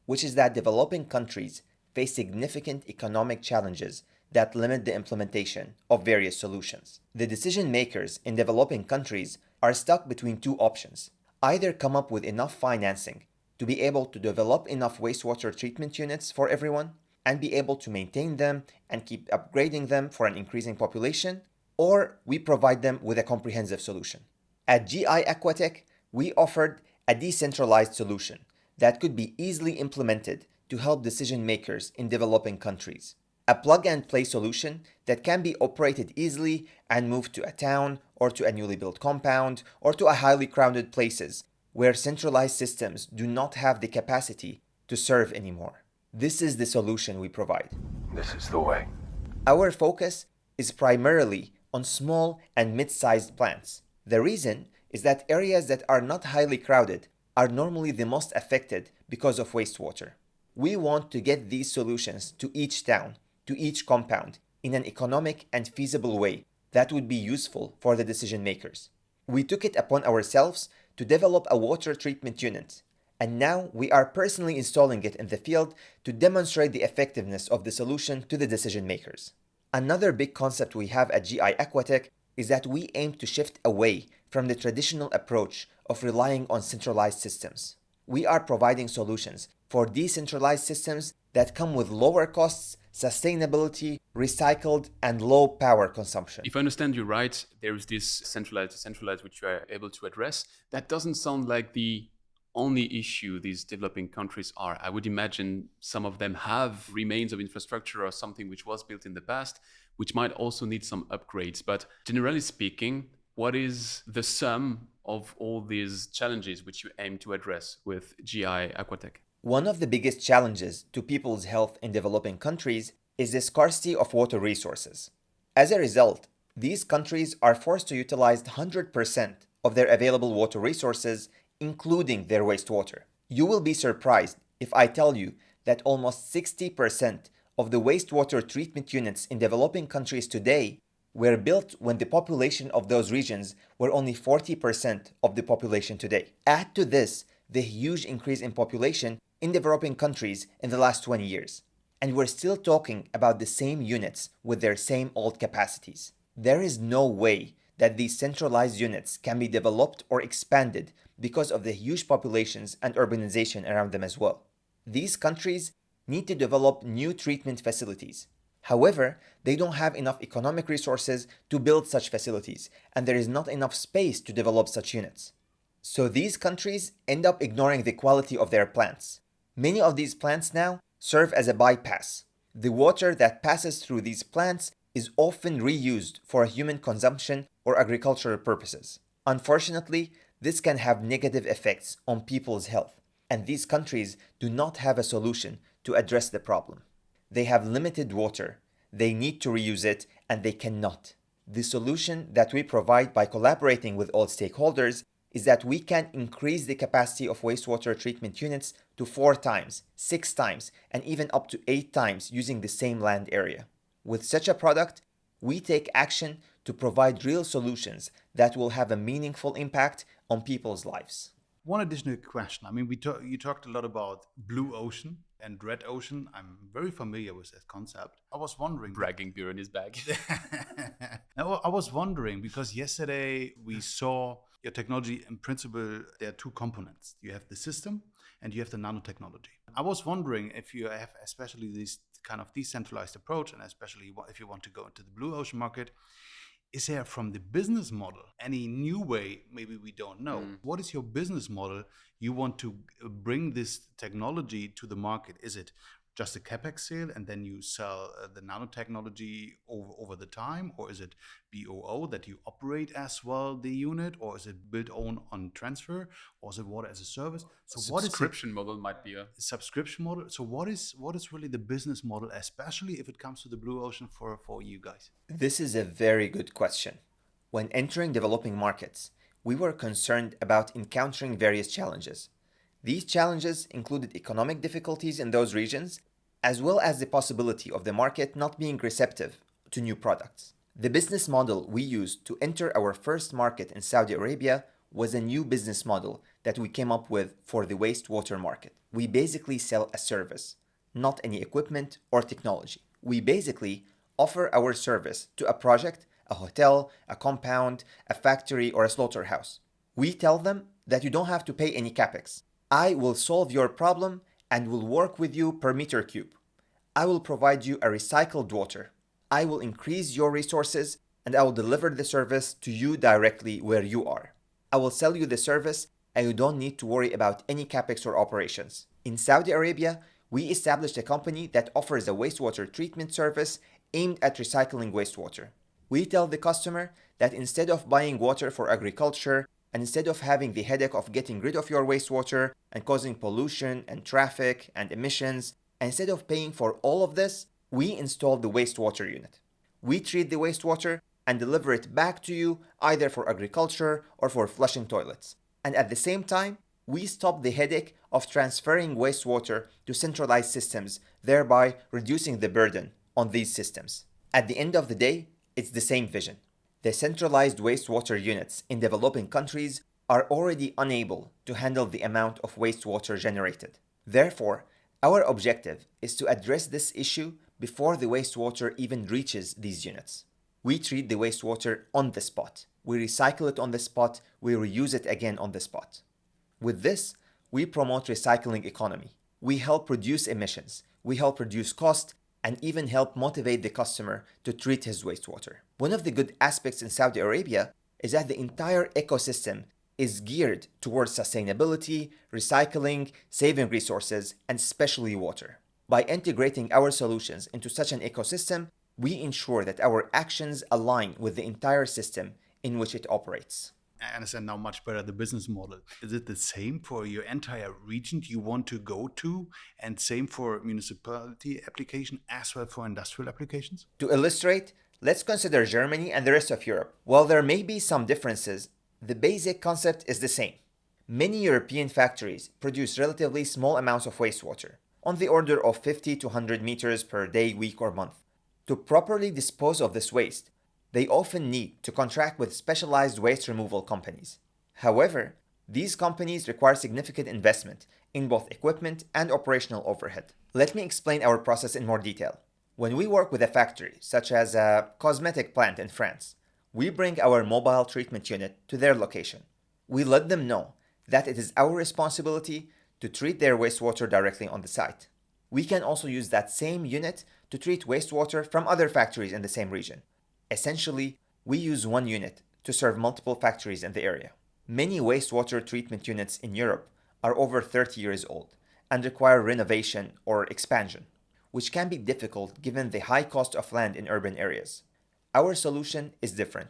which is that developing countries face significant economic challenges that limit the implementation of various solutions. The decision makers in developing countries are stuck between two options: either come up with enough financing to be able to develop enough wastewater treatment units for everyone and be able to maintain them and keep upgrading them for an increasing population, or we provide them with a comprehensive solution. At GI Aquatech, we offered a decentralized solution that could be easily implemented to help decision makers in developing countries. A plug-and-play solution that can be operated easily and moved to a town or to a newly built compound or to a highly crowded places where centralized systems do not have the capacity to serve anymore. This is the solution we provide. This is the way. Our focus is primarily on small and mid-sized plants. The reason is that areas that are not highly crowded are normally the most affected because of wastewater. We want to get these solutions to each town, to each compound, in an economic and feasible way that would be useful for the decision makers. We took it upon ourselves to develop a water treatment unit, and now we are personally installing it in the field to demonstrate the effectiveness of the solution to the decision makers. Another big concept we have at GI Aquatech is that we aim to shift away from the traditional approach of relying on centralized systems. We are providing solutions for decentralized systems that come with lower costs, sustainability, recycled, and low power consumption. If I understand you right, there is this centralized which you are able to address. That doesn't sound like the only issue these developing countries are. I would imagine some of them have remains of infrastructure or something which was built in the past, which might also need some upgrades. But generally speaking, what is the sum of all these challenges which you aim to address with GI Aquatech? One of the biggest challenges to people's health in developing countries is the scarcity of water resources. As a result, these countries are forced to utilize 100% of their available water resources, including their wastewater. You will be surprised if I tell you that almost 60% of the wastewater treatment units in developing countries today were built when the population of those regions were only 40% of the population today. Add to this the huge increase in population in developing countries in the last 20 years. And we're still talking about the same units with their same old capacities. There is no way that these centralized units can be developed or expanded because of the huge populations and urbanization around them as well. These countries need to develop new treatment facilities. However, they don't have enough economic resources to build such facilities, and there is not enough space to develop such units. So these countries end up ignoring the quality of their plants. Many of these plants now serve as a bypass. The water that passes through these plants is often reused for human consumption or agricultural purposes. Unfortunately, this can have negative effects on people's health, and these countries do not have a solution to address the problem. They have limited water, they need to reuse it, and they cannot. The solution that we provide by collaborating with all stakeholders is that we can increase the capacity of wastewater treatment units to 4 times, 6 times, and even up to 8 times using the same land area. With such a product, we take action to provide real solutions that will have a meaningful impact on people's lives. One additional question. I mean, you talked a lot about blue ocean and red ocean. I'm very familiar with that concept. I was wondering... Bragging Björn is back. Now, I was wondering, because yesterday we saw your technology, in principle, there are 2 components. You have the system and you have the nanotechnology. I was wondering if you have especially this kind of decentralized approach, and especially if you want to go into the blue ocean market, is there from the business model any new way, maybe we don't know? What is your business model you want to bring this technology to the market? Is it just a capex sale and then you sell the nanotechnology over the time? Or is it BOO that you operate as well the unit? Or is it build own on transfer? Or is it water as a service? So Subscription model might be a subscription model. So what is really the business model, especially if it comes to the blue ocean for you guys? This is a very good question. When entering developing markets, we were concerned about encountering various challenges. These challenges included economic difficulties in those regions, as well as the possibility of the market not being receptive to new products. The business model we used to enter our first market in Saudi Arabia was a new business model that we came up with for the wastewater market. We basically sell a service, not any equipment or technology. We basically offer our service to a project, a hotel, a compound, a factory, or a slaughterhouse. We tell them that you don't have to pay any capex. I will solve your problem and will work with you per meter cube. I will provide you a recycled water. I will increase your resources and I will deliver the service to you directly where you are. I will sell you the service and you don't need to worry about any capex or operations. In Saudi Arabia, we established a company that offers a wastewater treatment service aimed at recycling wastewater. We tell the customer that instead of buying water for agriculture, and instead of having the headache of getting rid of your wastewater and causing pollution and traffic and emissions, and instead of paying for all of this, we install the wastewater unit. We treat the wastewater and deliver it back to you either for agriculture or for flushing toilets. And at the same time, we stop the headache of transferring wastewater to centralized systems, thereby reducing the burden on these systems. At the end of the day, it's the same vision. The centralized wastewater units in developing countries are already unable to handle the amount of wastewater generated. Therefore, our objective is to address this issue before the wastewater even reaches these units. We treat the wastewater on the spot. We recycle it on the spot. We reuse it again on the spot. With this, we promote recycling economy. We help reduce emissions. We help reduce cost and even help motivate the customer to treat his wastewater. One of the good aspects in Saudi Arabia is that the entire ecosystem is geared towards sustainability, recycling, saving resources, and especially water. By integrating our solutions into such an ecosystem, we ensure that our actions align with the entire system in which it operates. I understand now much better the business model. Is it the same for your entire region you want to go to, and same for municipality application as well for industrial applications? To illustrate, let's consider Germany and the rest of Europe. While there may be some differences, the basic concept is the same. Many European factories produce relatively small amounts of wastewater, on the order of 50 to 100 meters per day, week, or month. To properly dispose of this waste, they often need to contract with specialized waste removal companies. However, these companies require significant investment in both equipment and operational overhead. Let me explain our process in more detail. When we work with a factory, such as a cosmetic plant in France, we bring our mobile treatment unit to their location. We let them know that it is our responsibility to treat their wastewater directly on the site. We can also use that same unit to treat wastewater from other factories in the same region. Essentially, we use one unit to serve multiple factories in the area. Many wastewater treatment units in Europe are over 30 years old and require renovation or expansion, which can be difficult given the high cost of land in urban areas. Our solution is different.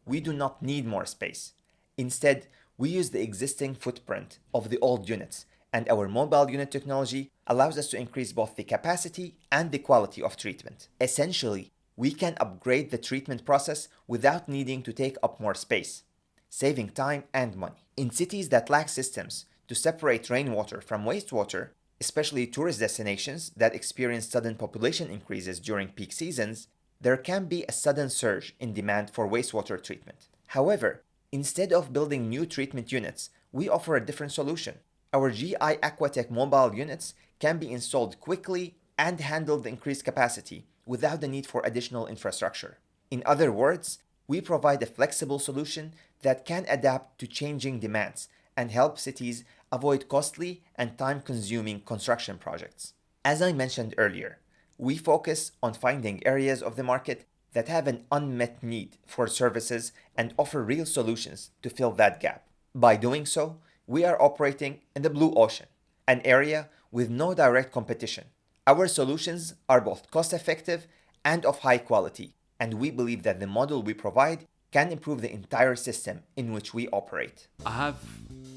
We do not need more space. Instead, we use the existing footprint of the old units, and our mobile unit technology allows us to increase both the capacity and the quality of treatment. Essentially, we can upgrade the treatment process without needing to take up more space, saving time and money. In cities that lack systems to separate rainwater from wastewater, especially tourist destinations that experience sudden population increases during peak seasons, there can be a sudden surge in demand for wastewater treatment. However, instead of building new treatment units, we offer a different solution. Our GI Aquatech mobile units can be installed quickly and handle the increased capacity without the need for additional infrastructure. In other words, we provide a flexible solution that can adapt to changing demands and help cities avoid costly and time-consuming construction projects. As I mentioned earlier, we focus on finding areas of the market that have an unmet need for services and offer real solutions to fill that gap. By doing so, we are operating in the blue ocean, an area with no direct competition. Our solutions are both cost-effective and of high quality, and we believe that the model we provide can improve the entire system in which we operate. I have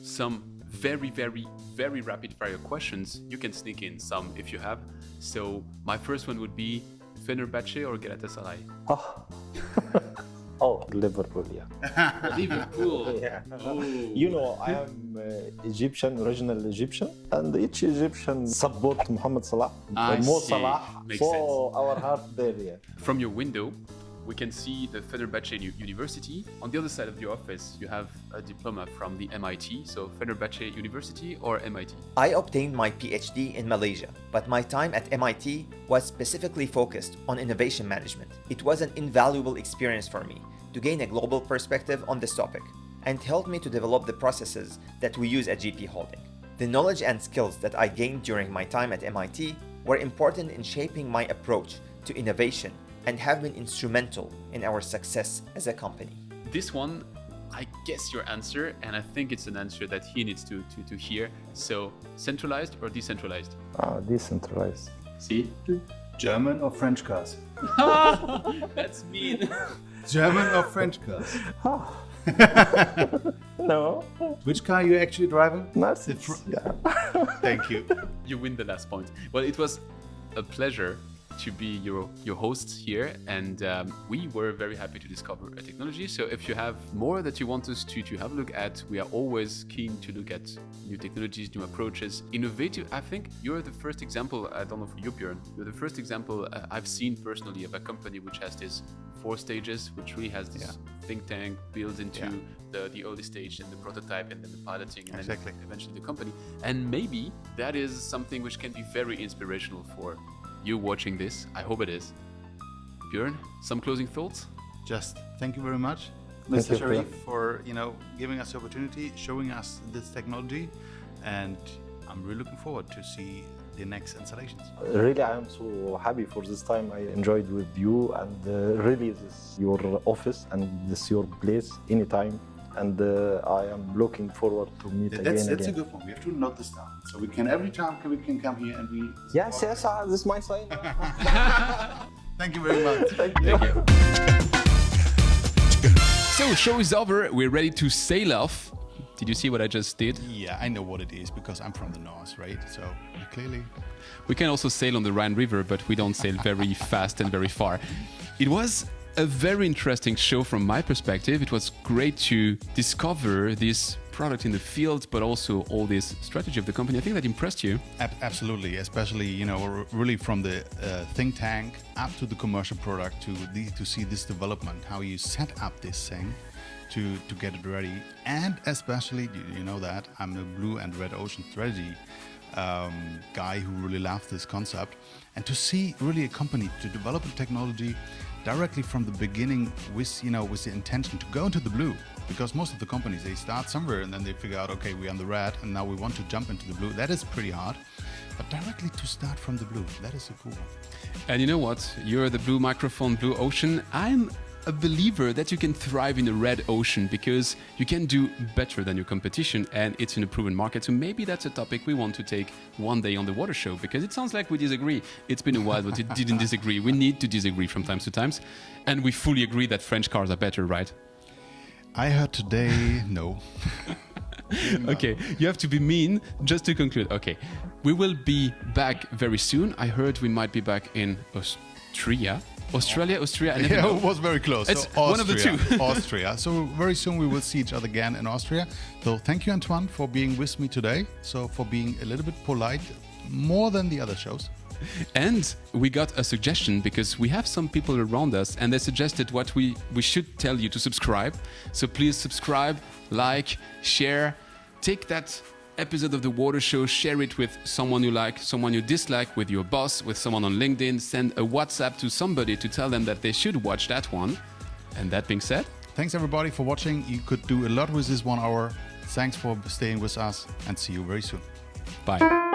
some very rapid fire questions. You can sneak in some if you have. So my first one would be Fenerbahce or Galatasaray? Oh, Liverpool, yeah. Liverpool. Yeah. Oh. You know, I am Egyptian, original Egyptian, and each Egyptian support Mohamed Salah. Mo Salah. Makes so sense. Our heart there, yeah. From your window, we can see the Fenerbahce University. On the other side of the office, you have a diploma from the MIT. So Fenerbahce University or MIT? I obtained my PhD in Malaysia, but my time at MIT was specifically focused on innovation management. It was an invaluable experience for me to gain a global perspective on this topic and helped me to develop the processes that we use at GP Holding. The knowledge and skills that I gained during my time at MIT were important in shaping my approach to innovation and have been instrumental in our success as a company. This one, I guess your answer, and I think it's an answer that he needs to hear. So, centralized or decentralized? Decentralized. See? German or French cars? That's mean. German or French cars? No. Which car are you actually driving? Mercedes. Yeah. Thank you. You win the last point. Well, it was a pleasure to be your hosts here, and we were very happy to discover a technology. So if you have more that you want us to have a look at, we are always keen to look at new technologies, new approaches, innovative. I think you're the first example, I don't know for you, Björn, you're the first example I've seen personally of a company which has this 4 stages, which really has this think tank built into the early stage and the prototype and then the piloting and then eventually the company. And maybe that is something which can be very inspirational for you watching this. I hope it is. Björn, some closing thoughts? Just thank you very much, Mr. Sharif, for giving us the opportunity, showing us this technology, and I'm really looking forward to see the next installations. Really, I am so happy for this time I enjoyed with you, and really this is your office and this is your place anytime. And I am looking forward to meet again. That's a good one. We have to note this down. So we can every time we can come here and we. Yes, this is my sign. Thank you very much. Thank you. So show is over. We're ready to sail off. Did you see what I just did? Yeah, I know what it is because I'm from the north, right? So clearly. We can also sail on the Rhine River, but we don't sail very fast and very far. It was a very interesting show from my perspective. It was great to discover this product in the field, but also all this strategy of the company. I think that impressed you. Absolutely, especially really from the think tank up to the commercial product to see this development, how you set up this thing to get it ready, and especially you know that I'm a blue and red ocean strategy guy who really loves this concept, and to see really a company to develop a technology directly from the beginning with the intention to go into the blue, because most of the companies, they start somewhere and then they figure out, okay, we're on the red and now we want to jump into the blue. That is pretty hard, but directly to start from the blue, that is a cool one. And you know what? You're the blue microphone, blue ocean. I'm a believer that you can thrive in the red ocean because you can do better than your competition, and it's in a proven market. So maybe that's a topic we want to take one day on the Water Show, because it sounds like we disagree. It's been a while, but it didn't disagree. We need to disagree from time to time, and we fully agree that French cars are better, right? I heard today, no. Okay, you have to be mean just to conclude. Okay, we will be back very soon. I heard we might be back in Austria, I never know. It was very close. It's so one of the two. Austria. So very soon we will see each other again in Austria. So thank you, Antoine, for being with me today. So for being a little bit polite, more than the other shows. And we got a suggestion because we have some people around us and they suggested what we should tell you to subscribe. So please subscribe, like, share, take that episode of the Water Show, share it with someone you like, someone you dislike, with your boss, with someone on LinkedIn, send a WhatsApp to somebody to tell them that they should watch that one. And that being said, thanks everybody for watching. You could do a lot with this 1 hour. Thanks for staying with us and see you very soon. Bye.